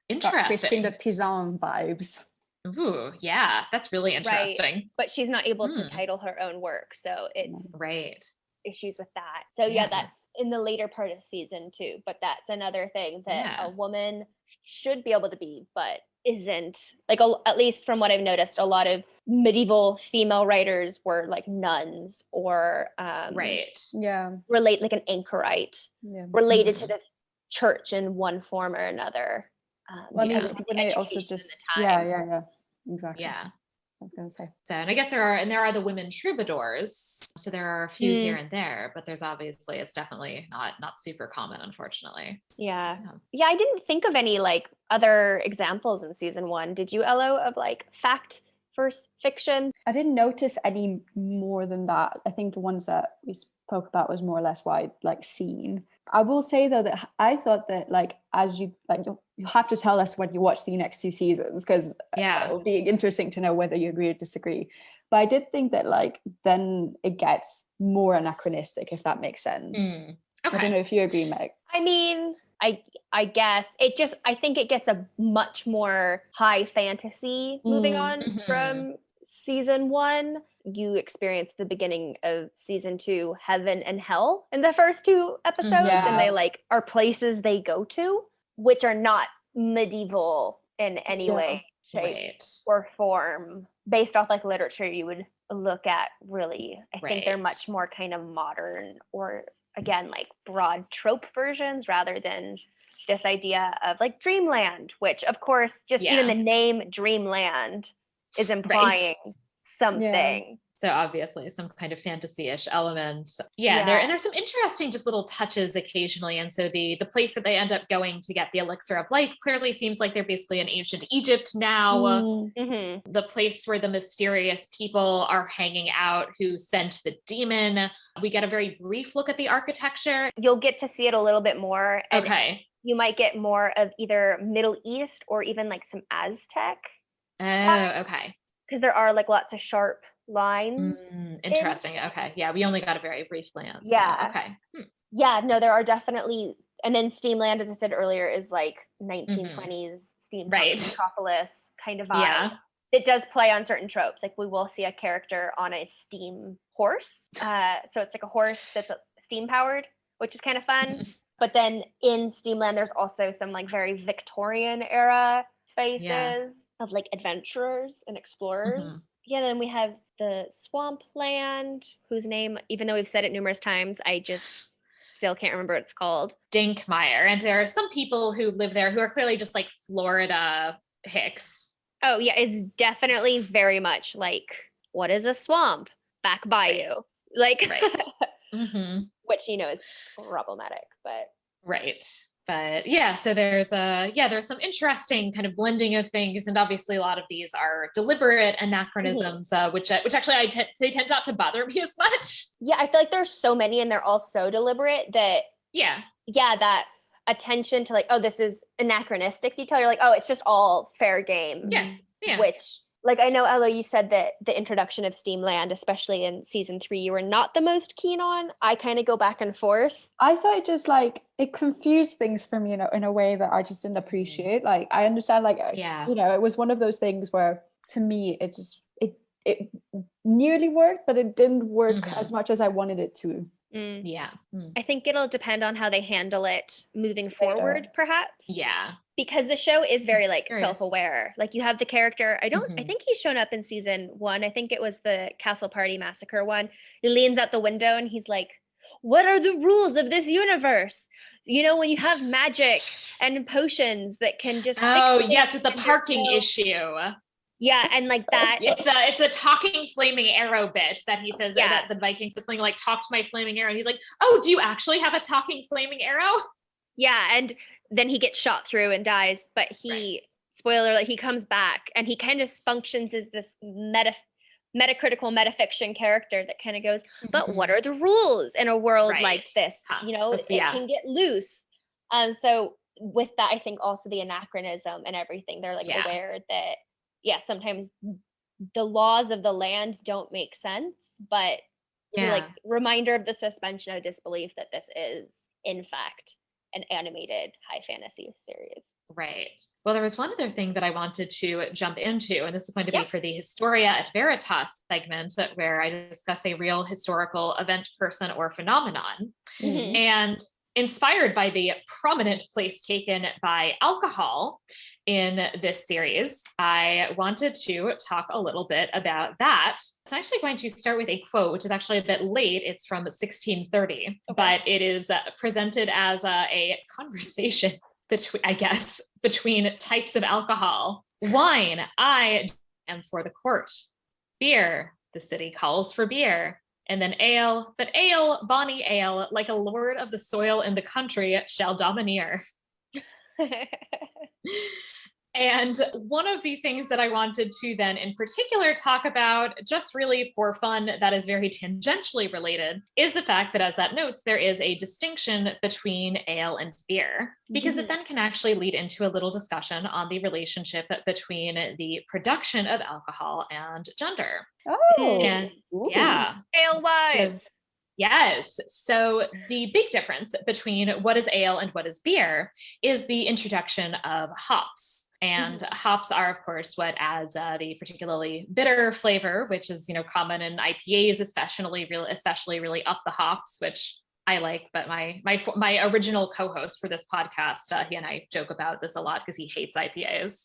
Interesting. Christine de Pizan vibes. Ooh, yeah, that's really interesting. Right. But she's not able to title her own work, so it's issues with that. So that's in the later part of season 2, but that's another thing that a woman should be able to be, but isn't. Like, at least from what I've noticed, a lot of medieval female writers were like nuns or relate like an anchorite, related to the church in one form or another. When they also just exactly. I was gonna say. So, and I guess there are the women troubadours. So there are a few here and there, but there's obviously, it's definitely not super common, unfortunately. Yeah, I didn't think of any like other examples in season 1. Did you, Elo, of like first fiction. I didn't notice any more than that. I think the ones that we spoke about was more or less what I'd like seen. I will say though that I thought that like as you like you have to tell us when you watch the next 2 seasons, because it will be interesting to know whether you agree or disagree. But I did think that like then it gets more anachronistic, if that makes sense. Okay. I don't know if you agree, Meg. I mean, I guess I think it gets a much more high fantasy moving on from season 1. You experience the beginning of season 2, heaven and hell in the first 2 episodes. And they like are places they go to, which are not medieval in any way, shape, or form. Based off like literature you would look at, really. I think they're much more kind of modern, or again, like broad trope versions, rather than this idea of like dreamland, which of course just even the name dreamland is implying something. So obviously some kind of fantasy-ish element. There's some interesting just little touches occasionally. And so the place that they end up going to get the elixir of life clearly seems like they're basically in ancient Egypt now. The place where the mysterious people are hanging out who sent the demon. We get a very brief look at the architecture. You'll get to see it a little bit more. And you might get more of either Middle East or even like some Aztec. Because there are like lots of sharp lines. Interesting. Okay. Yeah, we only got a very brief glance. Yeah. So, okay. Yeah, no, there are definitely, and then Steamland, as I said earlier, is like 1920s steampunk metropolis kind of vibe. Yeah. It does play on certain tropes. Like we will see a character on a steam horse. So it's like a horse that's steam powered, which is kind of fun. But then in Steamland, there's also some like very Victorian era spaces of like adventurers and explorers. Then we have the Swampland, whose name, even though we've said it numerous times, I just still can't remember what it's called. Dinkmire. And there are some people who live there who are clearly just like Florida hicks. Oh yeah, it's definitely very much like, what is a swamp? Back bayou. Like, which, you know, is problematic, but. But yeah, so there's some interesting kind of blending of things, and obviously a lot of these are deliberate anachronisms, which actually they tend not to bother me as much. Yeah, I feel like there's so many, and they're all so deliberate that that attention to like, oh, this is anachronistic detail. You're like, oh, it's just all fair game. Yeah. Which, like, I know, Elo, you said that the introduction of Steamland, especially in season 3, you were not the most keen on. I kind of go back and forth. I thought it just like, it confused things for me, you know, in a way that I just didn't appreciate. Like, I understand, like, you know, it was one of those things where, to me, it just, it nearly worked, but it didn't work as much as I wanted it to. I think it'll depend on how they handle it moving forward, perhaps. Yeah. Because the show is very like self-aware. Like you have the character, I think he's shown up in season 1. I think it was the Castle Party Massacre one. He leans out the window and he's like, what are the rules of this universe? You know, when you have magic and potions that can just fix with the parking issue. Yeah, and like that. It's a talking flaming arrow bit that he says that the Vikings just like talk to my flaming arrow. And he's like, oh, do you actually have a talking flaming arrow? Yeah, and then he gets shot through and dies, but spoiler alert, he comes back and he kind of functions as this metacritical metafiction character that kind of goes, but what are the rules in a world like this? You know, it can get loose. So with that, I think also the anachronism and everything, they're like aware that sometimes the laws of the land don't make sense, but like reminder of the suspension of disbelief that this is in fact an animated high fantasy series. Right. Well, there was one other thing that I wanted to jump into, and this is going to be for the Historia et Veritas segment, where I discuss a real historical event, person, or phenomenon. And inspired by the prominent place taken by alcohol in this series, I wanted to talk a little bit about that. So I'm actually going to start with a quote, which is actually a bit late. It's from 1630, but it is presented as a conversation between types of alcohol. Wine, I am for the court. Beer, the city calls for beer. And then ale, but ale, bonny ale, like a lord of the soil and the country shall domineer. And one of the things that I wanted to then in particular talk about, just really for fun, that is very tangentially related, is the fact that, as that notes, there is a distinction between ale and beer, because it then can actually lead into a little discussion on the relationship between the production of alcohol and gender. Oh, and yeah. Alewives. Yes. So the big difference between what is ale and what is beer is the introduction of hops. And hops are, of course, what adds the particularly bitter flavor, which is, common in IPAs, especially really up the hops, which I like. But my original co-host for this podcast, he and I joke about this a lot because he hates IPAs.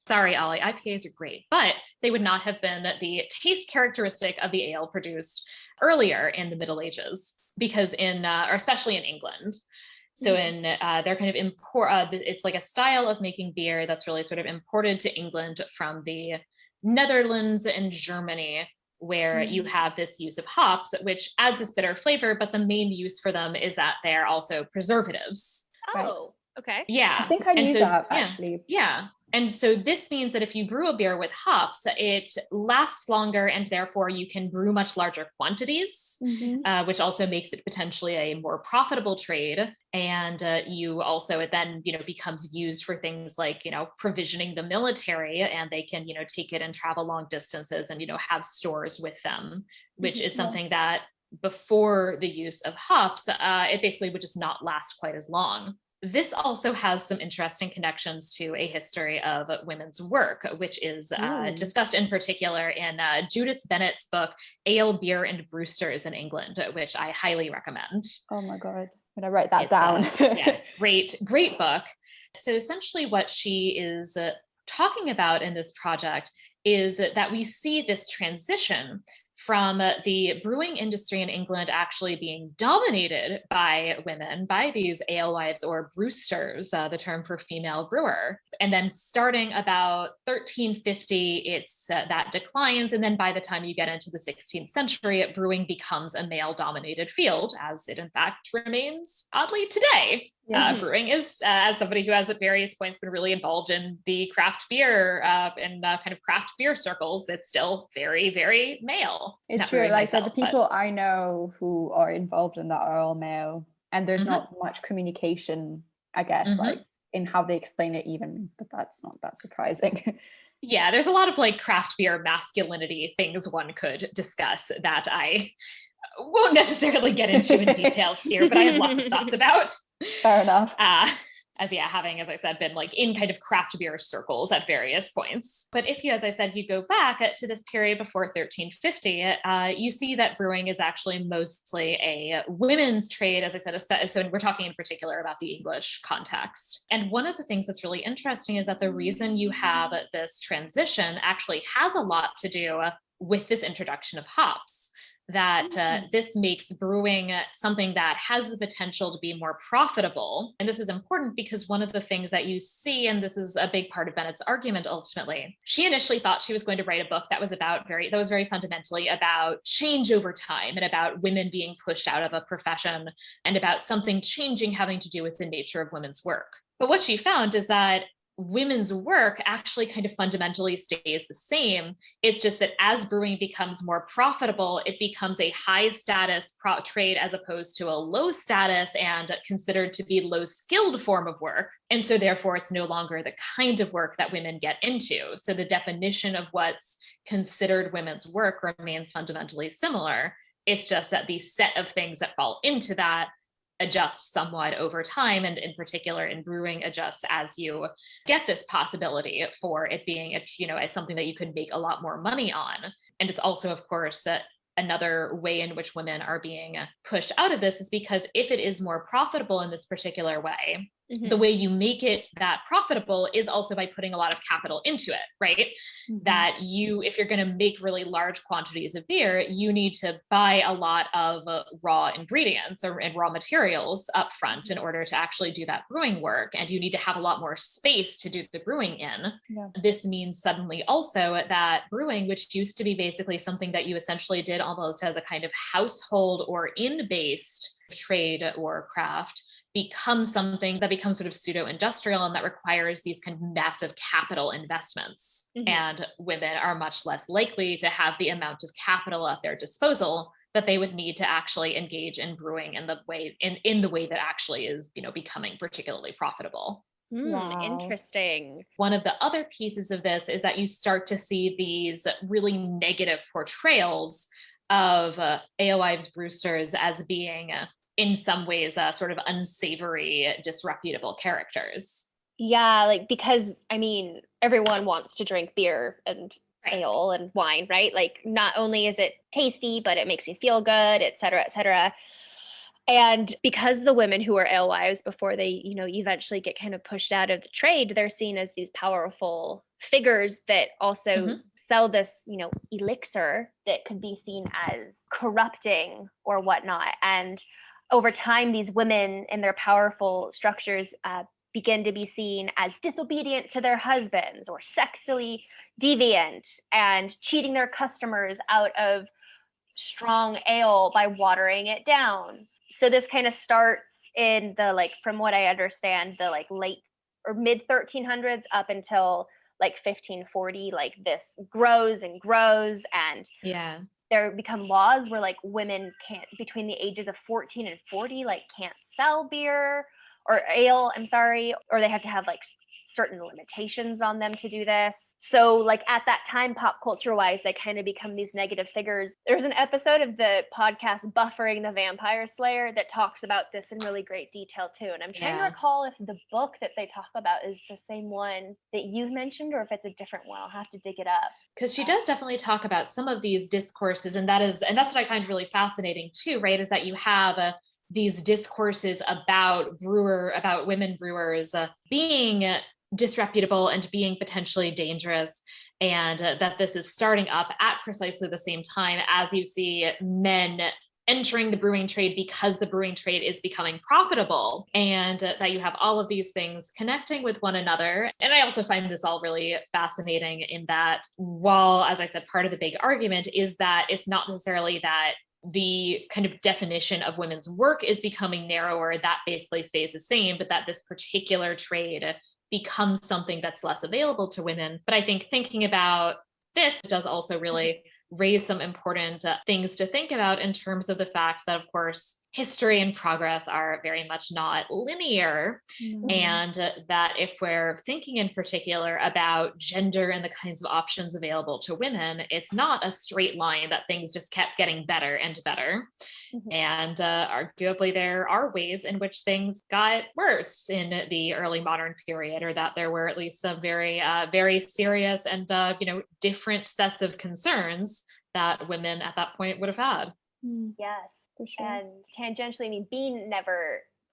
Sorry, Ollie, IPAs are great, but they would not have been the taste characteristic of the ale produced earlier in the Middle Ages, because or especially in England. So they're kind of it's like a style of making beer that's really sort of imported to England from the Netherlands and Germany, where you have this use of hops, which adds this bitter flavor, but the main use for them is that they're also preservatives. Oh, okay. Yeah. I think I knew that actually. Yeah. And so this means that if you brew a beer with hops, it lasts longer, and therefore you can brew much larger quantities, which also makes it potentially a more profitable trade. And it then, becomes used for things like, provisioning the military, and they can, take it and travel long distances and, have stores with them, which is something that before the use of hops, it basically would just not last quite as long. This also has some interesting connections to a history of women's work, which is discussed in particular in Judith Bennett's book, Ale, Beer, and Brewsters in England, which I highly recommend. Oh my God, I'm going to write that down. Great book. So essentially what she is talking about in this project is that we see this transition from the brewing industry in England actually being dominated by women, by these alewives or brewsters, the term for female brewer. And then starting about 1350, that declines. And then by the time you get into the 16th century, brewing becomes a male-dominated field, as it in fact remains oddly today. Brewing is, as somebody who has at various points been really involved in the craft beer and kind of craft beer circles, it's still very, very male. It's true. Like I said, the people I know who are involved in that are all male, and there's not much communication, I guess, like in how they explain it even, but that's not that surprising. Yeah, there's a lot of like craft beer masculinity things one could discuss that I won't necessarily get into in detail here, but I have lots of thoughts about. Fair enough. Having, as I said, been like in kind of craft beer circles at various points. But if you, as I said, you go back to this period before 1350, you see that brewing is actually mostly a women's trade, as I said, so we're talking in particular about the English context. And one of the things that's really interesting is that the reason you have this transition actually has a lot to do with this introduction of hops. That this makes brewing something that has the potential to be more profitable. And this is important because one of the things that you see, and this is a big part of Bennett's argument ultimately, she initially thought she was going to write a book that was very fundamentally about change over time and about women being pushed out of a profession and about something changing having to do with the nature of women's work. But what she found is that women's work actually kind of fundamentally stays the same. It's just that as brewing becomes more profitable, it becomes a high status trade as opposed to a low status and considered to be low skilled form of work. And so therefore it's no longer the kind of work that women get into. So the definition of what's considered women's work remains fundamentally similar. It's just that the set of things that fall into that adjust somewhat over time, and in particular in brewing adjusts as you get this possibility for it being as something that you could make a lot more money on. And it's also, of course, another way in which women are being pushed out of this is because if it is more profitable in this particular way, the way you make it that profitable is also by putting a lot of capital into it, right? That if you're going to make really large quantities of beer, you need to buy a lot of raw ingredients and raw materials up front in order to actually do that brewing work. And you need to have a lot more space to do the brewing in. Yeah. This means suddenly also that brewing, which used to be basically something that you essentially did almost as a kind of household or inn-based trade or craft, becomes something that becomes sort of pseudo-industrial and that requires these kind of massive capital investments. And women are much less likely to have the amount of capital at their disposal that they would need to actually engage in brewing in the way that actually is, becoming particularly profitable. Wow. Interesting. One of the other pieces of this is that you start to see these really negative portrayals of alewives Brewsters as being, in some ways, sort of unsavory, disreputable characters. Yeah, like, because, I mean, everyone wants to drink beer and ale and wine, right? Like, not only is it tasty, but it makes you feel good, et cetera, et cetera. And because the women who are alewives, before they, eventually get kind of pushed out of the trade, they're seen as these powerful figures that also sell this, elixir that could be seen as corrupting or whatnot. And over time, these women in their powerful structures begin to be seen as disobedient to their husbands or sexually deviant and cheating their customers out of strong ale by watering it down. So this kind of starts in the, like, from what I understand, the like late or mid 1300s up until like 1540, like this grows and grows, and there become laws where like women can't, between the ages of 14 and 40, like can't sell beer or ale, or they have to have like certain limitations on them to do this. So like at that time, pop culture wise, they kind of become these negative figures. There's an episode of the podcast Buffering the Vampire Slayer that talks about this in really great detail too. And I'm trying to recall if the book that they talk about is the same one that you've mentioned or if it's a different one. I'll have to dig it up. Because she does definitely talk about some of these discourses, and that's what I find really fascinating too, right? Is that you have these discourses about women brewers being disreputable and being potentially dangerous, and that this is starting up at precisely the same time as you see men entering the brewing trade because the brewing trade is becoming profitable, and that you have all of these things connecting with one another. And I also find this all really fascinating in that, while, as I said, part of the big argument is that it's not necessarily that the kind of definition of women's work is becoming narrower, that basically stays the same, but that this particular trade becomes something that's less available to women. But I think thinking about this does also really raise some important things to think about in terms of the fact that, of course, history and progress are very much not linear. And that if we're thinking in particular about gender and the kinds of options available to women, it's not a straight line that things just kept getting better and better. And arguably there are ways in which things got worse in the early modern period, or that there were at least some very, very serious and, different sets of concerns that women at that point would have had. Yes. For sure. And tangentially,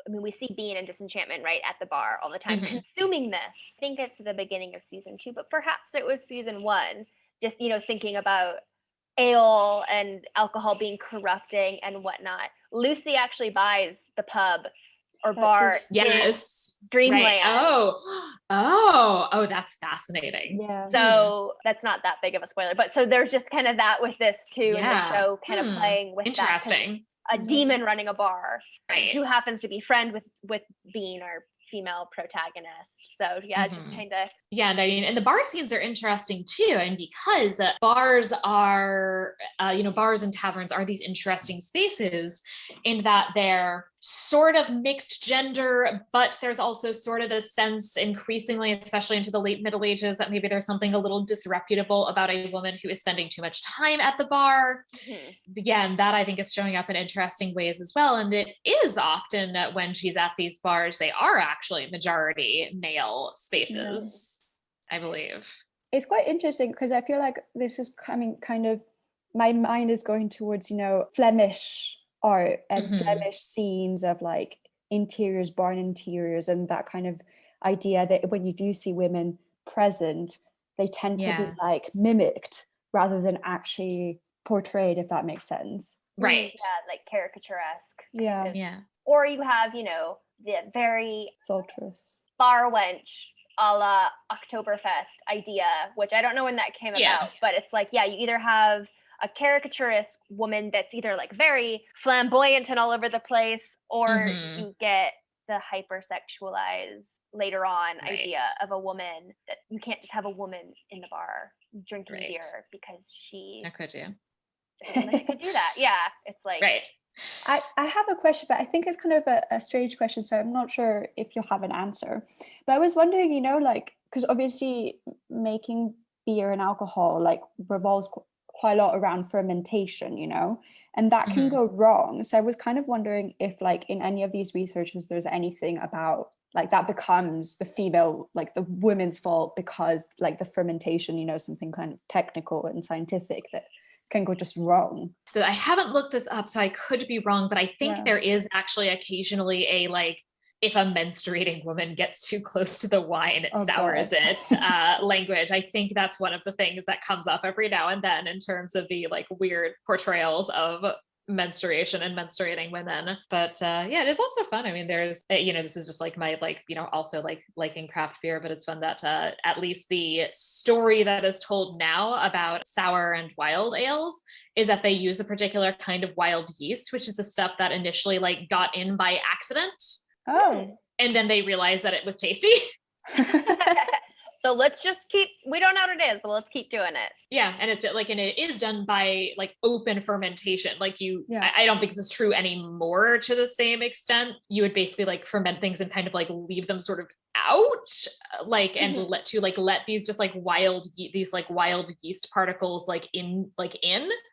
we see Bean in Disenchantment right at the bar all the time consuming this. I think it's the beginning of season 2, but perhaps it was season 1, just, thinking about ale and alcohol being corrupting and whatnot. Lucy actually buys the pub or bar in Dreamland. Right. Oh, that's fascinating. Yeah. So that's not that big of a spoiler, but so there's just kind of that with this too, in the show, kind of playing with interesting. That, a demon running a bar, right, who happens to be friend with Bean, our female protagonist. So just kind of. Yeah, and I mean, and the bar scenes are interesting too, and because bars are, bars and taverns are these interesting spaces in that they're sort of mixed gender, but there's also sort of a sense increasingly, especially into the late Middle Ages, that maybe there's something a little disreputable about a woman who is spending too much time at the bar. Again, that I think is showing up in interesting ways as well. And it is often when she's at these bars, they are actually majority male spaces, I believe. It's quite interesting because I feel like this is coming kind of, my mind is going towards, Flemish art and Flemish scenes of like interiors, barn interiors, and that kind of idea that when you do see women present, they tend to be like mimicked rather than actually portrayed, if that makes sense. Right. Yeah, like caricaturesque. Yeah. Or you have, the very Sultrous bar wench a la Oktoberfest idea, which I don't know when that came about, but it's like, you either have a caricaturist woman that's either like very flamboyant and all over the place, or you get the hypersexualized later on Right. idea of a woman, that you can't just have a woman in the bar drinking Right. beer because she How could you? is a woman that could do that. Yeah, it's like Right. I have a question, but I think it's kind of a strange question, so I'm not sure if you'll have an answer. But I was wondering, you know, like, because obviously making beer and alcohol like revolves quite a lot around fermentation, you know, and that can Mhm. go wrong. So I was kind of wondering if, like, in any of these researches, there's anything about like that becomes the female, like the woman's fault because like the fermentation, you know, something kind of technical and scientific that can go just wrong. So I haven't looked this up, so I could be wrong, but I think Yeah. there is actually occasionally a like, if a menstruating woman gets too close to the wine, it Oh, sours God. it language. I think that's one of the things that comes up every now and then in terms of the like weird portrayals of menstruation and menstruating women. But yeah, it is also fun. I mean, there's, you know, this is just like my, like, you know, also like liking craft beer, but it's fun that at least the story that is told now about sour and wild ales is that they use a particular kind of wild yeast, which is a stuff that initially like got in by accident. Oh. And then they realized that it was tasty. so let's just keep, we don't know what it is, but let's keep doing it. Yeah. And it's like, and it is done by like open fermentation. Like you, Yeah. I don't think this is true anymore to the same extent. You would basically like ferment things and kind of like leave them sort of out, like, and Mhm. let these just like these like wild yeast particles like in.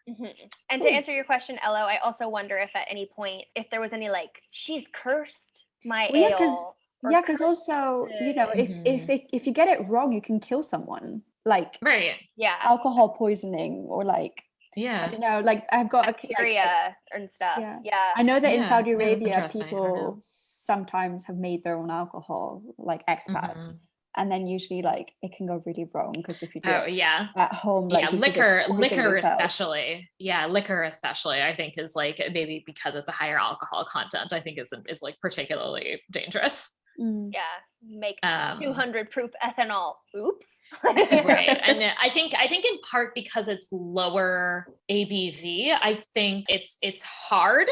Mhm. And to answer your question, Elo, I also wonder if at any point, if there was any like, she's cursed my Well, yeah, ale. or yeah, because cursed also, you know, Mhm. if you get it wrong, you can kill someone, like Right. yeah, alcohol poisoning, or like, I Yeah. don't know, like I've got bacteria and stuff. yeah. Yeah. I know that in Yeah. Saudi Yeah, that's Arabia, interesting. I don't know. people sometimes have made their own alcohol, like expats, Mhm. and then usually like it can go really wrong because if you do Oh it yeah. at home, Yeah, like you could just poison liquor yourself. especially. Yeah, liquor especially, I think is like, maybe because it's a higher alcohol content, I think is like particularly dangerous. Mm. Yeah. Make Um 200 proof ethanol. Oops. right. And I think in part because it's lower ABV, I think it's hard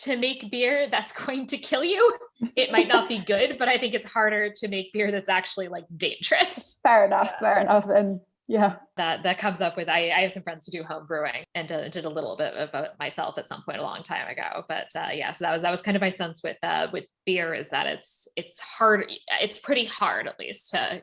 to make beer that's going to kill you. It might not be good, but I think it's harder to make beer that's actually like dangerous. Fair enough, Yeah. fair enough. And yeah. That comes up with, I have some friends who do home brewing and did a little bit of it myself at some point a long time ago. But yeah, so that was kind of my sense with beer, is that it's hard. It's pretty hard, at least, to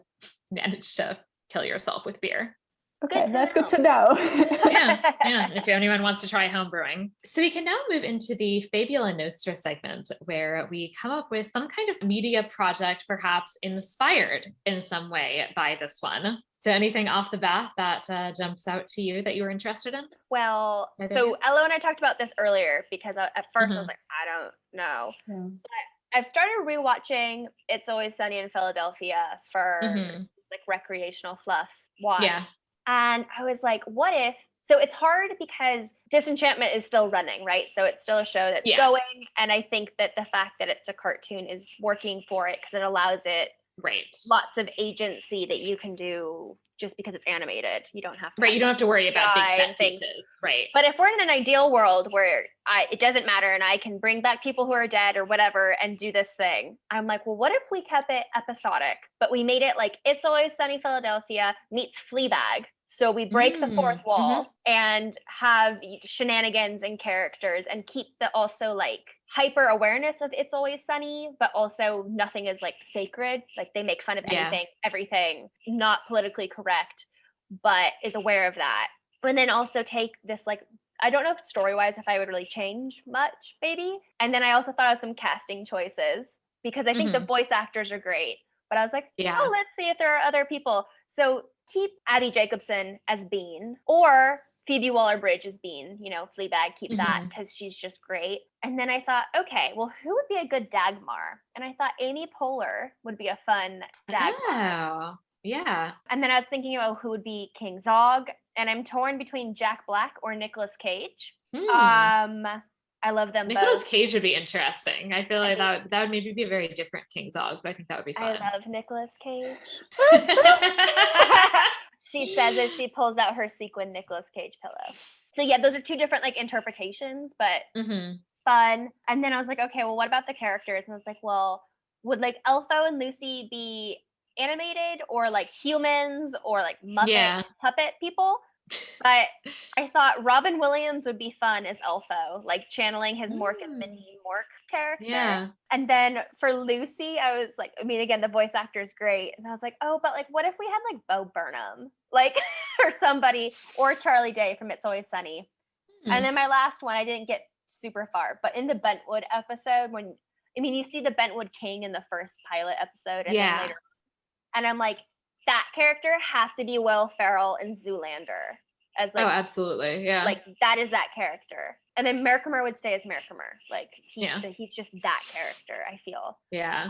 manage to kill yourself with beer. Okay, Good to that's good to know. know. Yeah, if anyone wants to try home brewing. So we can now move into the Fabula Nostra segment, where we come up with some kind of media project, perhaps inspired in some way by this one. So anything off the bat that jumps out to you that you were interested in? Well, Either so of you? Elo and I talked about this earlier because at first I was Mhm. like, I don't know. Yeah. But I've started rewatching It's Always Sunny in Philadelphia for Mhm. like recreational fluff watch. Yeah. And I was like, what if? So it's hard because Disenchantment is still running, right? So it's still a show that's Yeah. going. And I think that the fact that it's a cartoon is working for it because it allows it Right. lots of agency that you can do just because it's animated. You don't have to. Right. You don't have to worry about big CGI set and things. pieces. Right. But if we're in an ideal world where it doesn't matter and I can bring back people who are dead or whatever and do this thing, I'm like, well, what if we kept it episodic, but we made it like It's Always Sunny Philadelphia meets Fleabag. So we break the fourth wall and have shenanigans and characters and keep the also like hyper awareness of It's Always Sunny, but also nothing is like sacred. Like they make fun of anything, everything, not politically correct, but is aware of that. And then also take this like, I don't know if story-wise if I would really change much, maybe. And then I also thought of some casting choices because I think the voice actors are great. But I was like, oh, let's see if there are other people. So keep Abby Jacobson as Bean or Phoebe Waller-Bridge as Bean, you know, Fleabag, keep that because she's just great. And then I thought, okay, well, who would be a good Dagmar? And I thought Amy Poehler would be a fun Dagmar. Oh, yeah. And then I was thinking about who would be King Zog, and I'm torn between Jack Black or Nicolas Cage. I love them Nicolas both. Cage would be interesting. I feel like that would maybe be a very different King Zog, but I think that would be fun. I love Nicolas Cage. She says as she pulls out her sequin Nicolas Cage pillow. So yeah, those are two different like interpretations, but fun. And then I was like, okay, well, what about the characters? And I was like, well, would like Elfo and Lucy be animated or like humans or like Muppet puppet people? But I thought Robin Williams would be fun as Elfo, like channeling his Mork and Mindy Mork character. Yeah. And then for Lucy, I was like, I mean, again, the voice actor is great. And I was like, oh, but like, what if we had like Bo Burnham, like, or somebody, or Charlie Day from It's Always Sunny. And then my last one, I didn't get super far, but in the Bentwood episode, when, I mean, you see the Bentwood King in the first pilot episode, and then later, and I'm like, that character has to be Will Ferrell in Zoolander. As like, oh, absolutely, yeah. Like that is that character, and then Merkimer would stay as Merkimer. Like he's just that character. I feel. Yeah.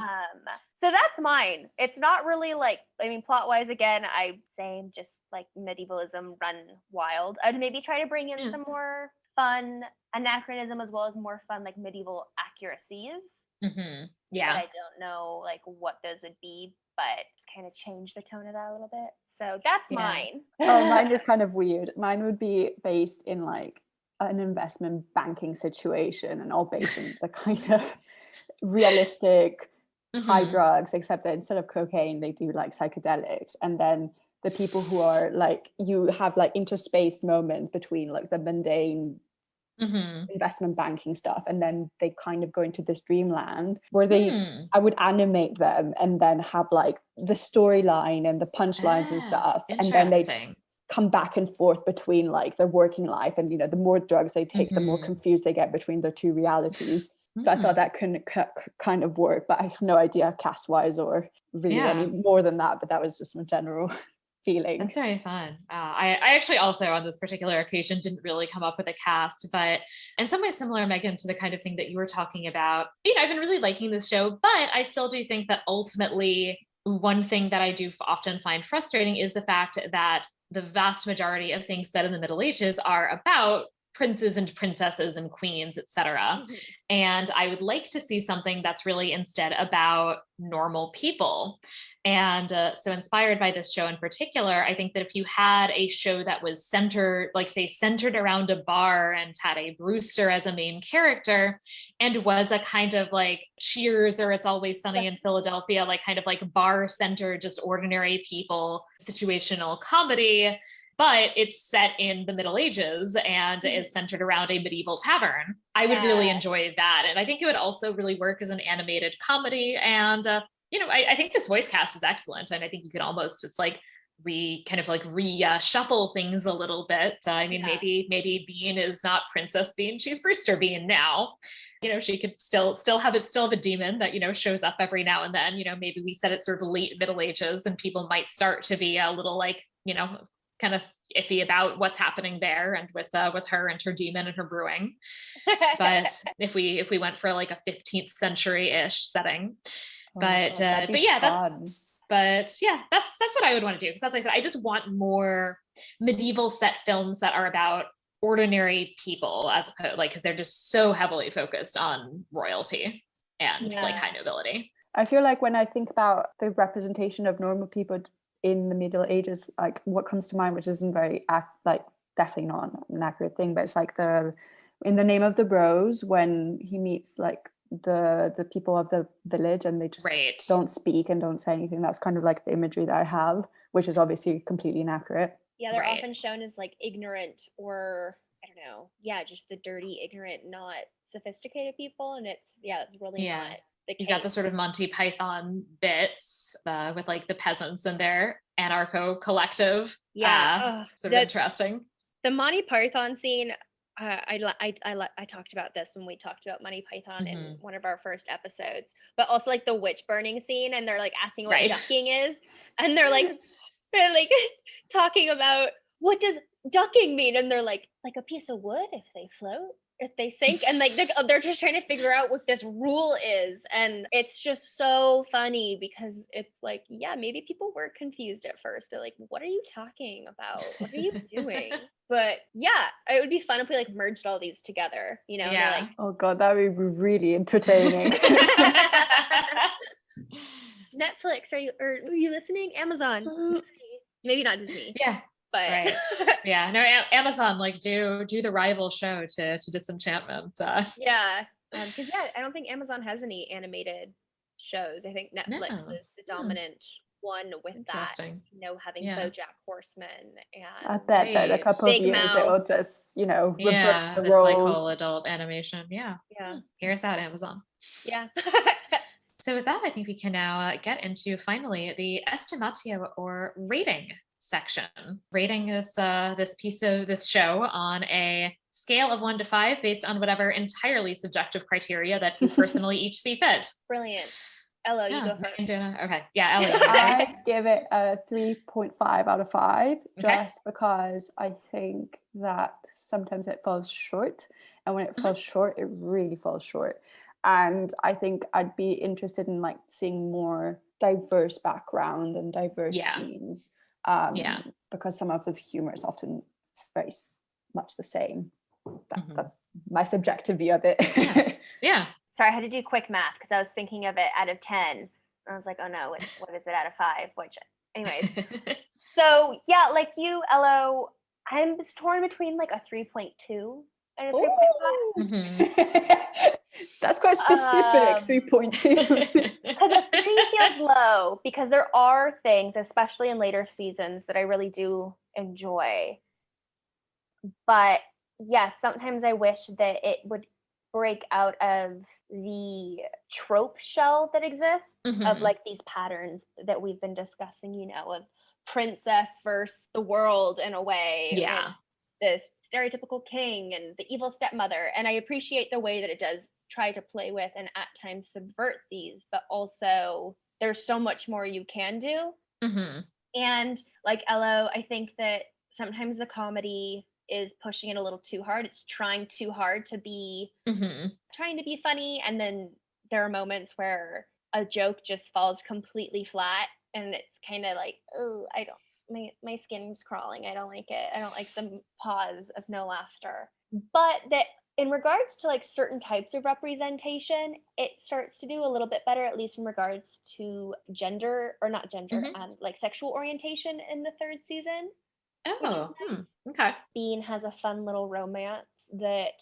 So that's mine. It's not really like, I mean, plot wise, again, I'm saying just like medievalism run wild. I'd maybe try to bring in some more fun anachronism as well as more fun like medieval accuracies. Yeah. But I don't know like what those would be, but just kind of change the tone of that a little bit. So that's mine. Oh, mine is kind of weird. Mine would be based in like an investment banking situation and all based in the kind of realistic high drugs, except that instead of cocaine, they do like psychedelics. And then the people who are like, you have like interspaced moments between like the mundane investment banking stuff, and then they kind of go into this dreamland where they I would animate them and then have like the storyline and the punchlines and stuff, and then they come back and forth between like their working life and, you know, the more drugs they take, the more confused they get between the two realities. So I thought that couldn't kind of work, but I have no idea cast wise or really any more than that, but that was just my general feeling. That's very fun. I actually also on this particular occasion didn't really come up with a cast, but in some ways similar, Meaghan, to the kind of thing that you were talking about. You know, I've been really liking this show, but I still do think that ultimately one thing that I do often find frustrating is the fact that the vast majority of things set in the Middle Ages are about princes and princesses and queens, etc. And I would like to see something that's really instead about normal people. And so inspired by this show in particular, I think that if you had a show that was centered, like say centered around a bar and had a Brewster as a main character and was a kind of like Cheers or It's Always Sunny in Philadelphia, like kind of like bar centered, just ordinary people, situational comedy, but it's set in the Middle Ages and is centered around a medieval tavern. I would really enjoy that. And I think it would also really work as an animated comedy. And, you know, I think this voice cast is excellent. And I think you could almost just like shuffle things a little bit. I mean, maybe Bean is not Princess Bean, she's Brewster Bean now. You know, she could still have a demon that, you know, shows up every now and then. You know, maybe we set it sort of late Middle Ages and people might start to be a little like, you know, kind of iffy about what's happening there and with her and her demon and her brewing. But if we went for like a 15th century-ish setting, that's what I would want to do. Because as I said, I just want more medieval set films that are about ordinary people, as opposed, like, because they're just so heavily focused on royalty and like high nobility. I feel like when I think about the representation of normal people in the Middle Ages, like what comes to mind, which isn't very definitely not an accurate thing, but it's like in the Name of the Bros, when he meets like the people of the village and they just don't speak and don't say anything. That's kind of like the imagery that I have, which is obviously completely inaccurate. Yeah, they're often shown as like ignorant or I don't know. Yeah, just the dirty, ignorant, not sophisticated people, and it's really not. You got the sort of Monty Python bits with like the peasants and their anarcho collective. Sort of interesting. The Monty Python scene. I talked about this when we talked about Monty Python in one of our first episodes, but also like the witch burning scene, and they're like asking what ducking is, and they're like talking about what does ducking mean, and they're like a piece of wood if they float. If they sink, and like they're just trying to figure out what this rule is, and it's just so funny because it's like, maybe people were confused at first. They're like, what are you talking about? What are you doing? But it would be fun if we like merged all these together, you know? Like, oh god, that would be really entertaining. Netflix, are you listening? Amazon, maybe not Disney. But Amazon, like do the rival show to Disenchantment. Because I don't think Amazon has any animated shows. I think Netflix No. is the dominant one with that. Interesting. Having Yeah. BoJack Horseman and I bet that in a Right. couple of Big years Mouth. it'll just, reverse Yeah, the this like roles. whole adult animation. Yeah. yeah, Hear us out, Amazon. yeah. So with that, I think we can now get into finally the estimatio or rating section. Rating is this show on a scale of 1 to 5 based on whatever entirely subjective criteria that you personally each see fit. Brilliant. Elo, you Yeah, go first. okay. Yeah, Ellie. You go first. I give it a 3.5 out of 5 Okay. just because I think that sometimes it falls short, and when it falls short, it really falls short. And I think I'd be interested in like seeing more diverse background and diverse scenes, because some of the humor is often very much the same. That's my subjective view of it. Yeah. Sorry, I had to do quick math because I was thinking of it out of 10. I was like, oh no, what is it out of 5? Which, anyways. So yeah, like you, Elo, I'm torn between like a 3.2 and a 3.5. That's quite specific. 3.2. Because a 3 feels low, because there are things, especially in later seasons, that I really do enjoy. But yes, sometimes I wish that it would break out of the trope shell that exists of like these patterns that we've been discussing, of princess versus the world in a way. Yeah. The stereotypical king and the evil stepmother. And I appreciate the way that it does try to play with and at times subvert these, but also there's so much more you can do. And like Elo, I think that sometimes the comedy is pushing it a little too hard. It's trying too hard to be trying to be funny, and then there are moments where a joke just falls completely flat, and it's kind of like, oh, I don't, my skin's crawling. I don't like it. I don't like the pause of no laughter. But that in regards to like certain types of representation, it starts to do a little bit better, at least in regards to gender, or not gender, like sexual orientation in the 3rd season. Oh, nice. Okay. Bean has a fun little romance that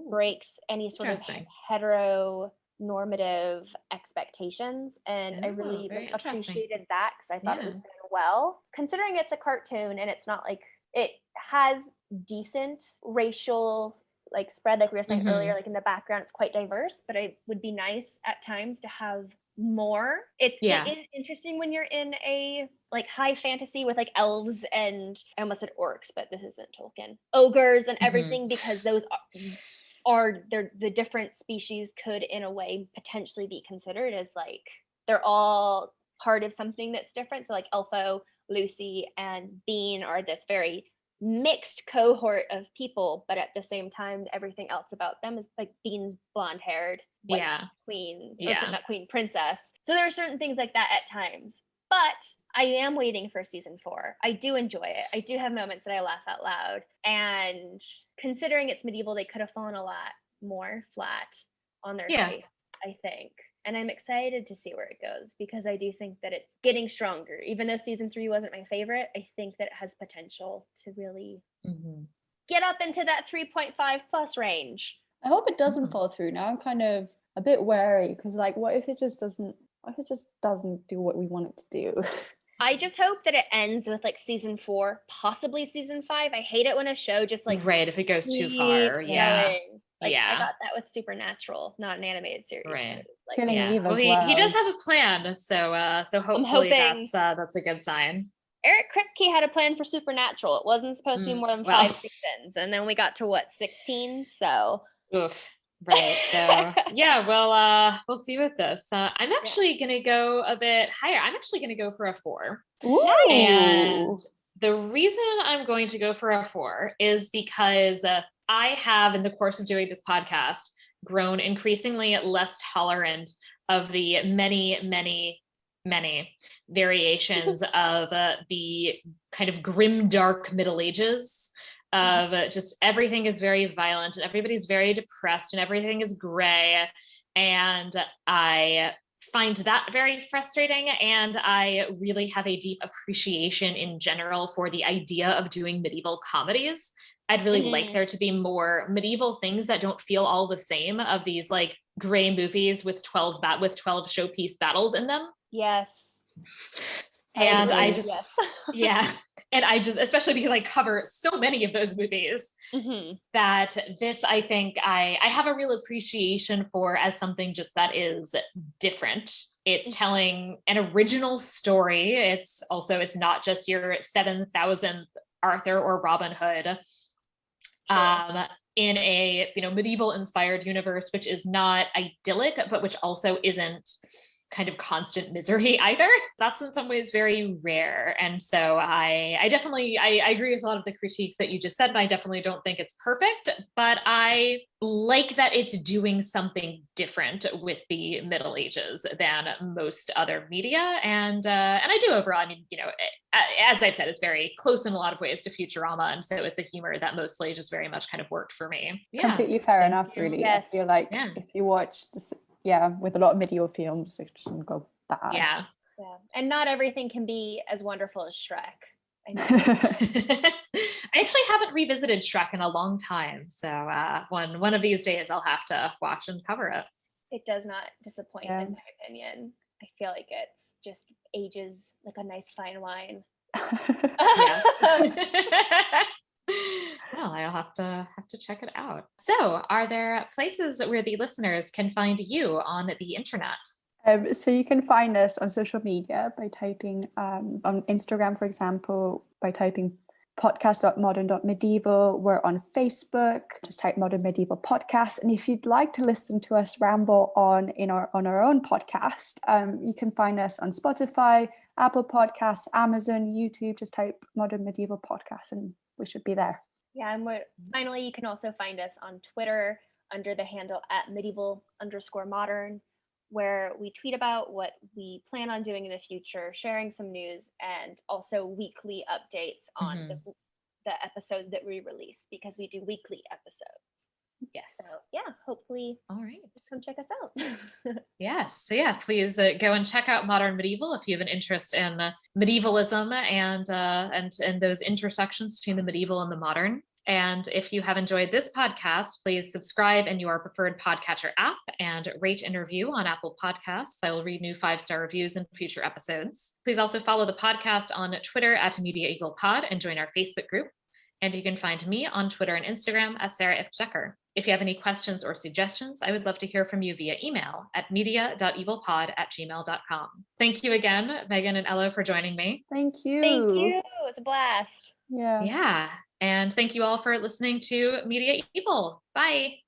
breaks any sort of Interesting. heteronormative expectations, and I really very appreciated that because I thought it was Yeah. done well. Considering it's a cartoon and it's not like, it has decent racial like spread, like we were saying earlier, like in the background it's quite diverse, but it would be nice at times to have more. It is interesting when you're in a like high fantasy with like elves and, I almost said orcs, but this isn't Tolkien, ogres and everything, because those are the different species could in a way potentially be considered as like they're all part of something that's different. So like Elfo, Lucy, and Bean are this very mixed cohort of people, but at the same time everything else about them is like Bean's blonde-haired white queen, not queen, princess. So there are certain things like that at times, but I am waiting for season 4. I do enjoy it. I do have moments that I laugh out loud, and considering it's medieval, they could have fallen a lot more flat on their face, I think. And I'm excited to see where it goes, because I do think that it's getting stronger. Even though season 3 wasn't my favorite, I think that it has potential to really get up into that 3.5 plus range. I hope it doesn't fall through. Now I'm kind of a bit wary, because like, what if it just doesn't do what we want it to do? I just hope that it ends with like season 4, possibly season 5. I hate it when a show just like if it goes too far. Going. Like, I got that with Supernatural, not an animated series. Right. Like, Killing Eve as He well. does have a plan, so hopefully that's a good sign. Eric Kripke had a plan for Supernatural. It wasn't supposed to be more than 5 seasons, and then we got to what, 16? So oof. Right. So we'll see with this. I'm actually gonna go a bit higher. I'm actually gonna go for a 4. Ooh. And the reason I'm going to go for a 4 is because I have, in the course of doing this podcast, grown increasingly less tolerant of the many variations of the kind of grim, dark Middle Ages, of just everything is very violent and everybody's very depressed and everything is gray. And I find that very frustrating. And I really have a deep appreciation in general for the idea of doing medieval comedies I'd really like there to be more medieval things that don't feel all the same, of these like gray movies with 12 showpiece battles in them. Yes. And I agree. just, Yes. yeah. And I just, especially because I cover so many of those movies, that this, I think I have a real appreciation for as something just that is different. It's telling an original story. It's not just your 7,000th Arthur or Robin Hood. In a medieval inspired universe, which is not idyllic, but which also isn't kind of constant misery either. That's in some ways very rare. And so I definitely agree with a lot of the critiques that you just said, and I definitely don't think it's perfect, but I like that it's doing something different with the Middle Ages than most other media. And I do overall, I mean, as I've said, it's very close in a lot of ways to Futurama. And so it's a humor that mostly just very much kind of worked for me. Yeah. Completely fair enough, really. Yes. I feel like if you watch this, with a lot of medieval films, it shouldn't go bad. Yeah. And not everything can be as wonderful as Shrek. I actually haven't revisited Shrek in a long time. So one of these days I'll have to watch and cover it. It does not disappoint, in my opinion. I feel like it's just ages like a nice fine wine. Yes. Well, I'll have to check it out. So are there places where the listeners can find you on the internet? So you can find us on social media by typing on Instagram, for example, by typing podcast.modern.medieval. We're on Facebook, just type Modern Medieval Podcast. And if you'd like to listen to us ramble on our own podcast, you can find us on Spotify, Apple Podcasts, Amazon, YouTube. Just type Modern Medieval Podcast and we should be there. Yeah, and finally, you can also find us on Twitter under the handle @medieval_modern, where we tweet about what we plan on doing in the future, sharing some news, and also weekly updates on the episodes that we release, because we do weekly episodes. Yes. So hopefully, all right, come check us out. Yes. So please go and check out Modern Medieval if you have an interest in medievalism and those intersections between the medieval and the modern. And if you have enjoyed this podcast, please subscribe in your preferred podcatcher app and rate and review on Apple Podcasts. I will read new 5-star reviews in future episodes. Please also follow the podcast on Twitter @Media-eval and join our Facebook group. And you can find me on Twitter and Instagram @Sarah ifft. If you have any questions or suggestions, I would love to hear from you via email at media.evalpod@gmail.com. Thank you again, Meaghan and Elo, for joining me. Thank you. Thank you. It's a blast. Yeah. And thank you all for listening to Media-eval. Bye.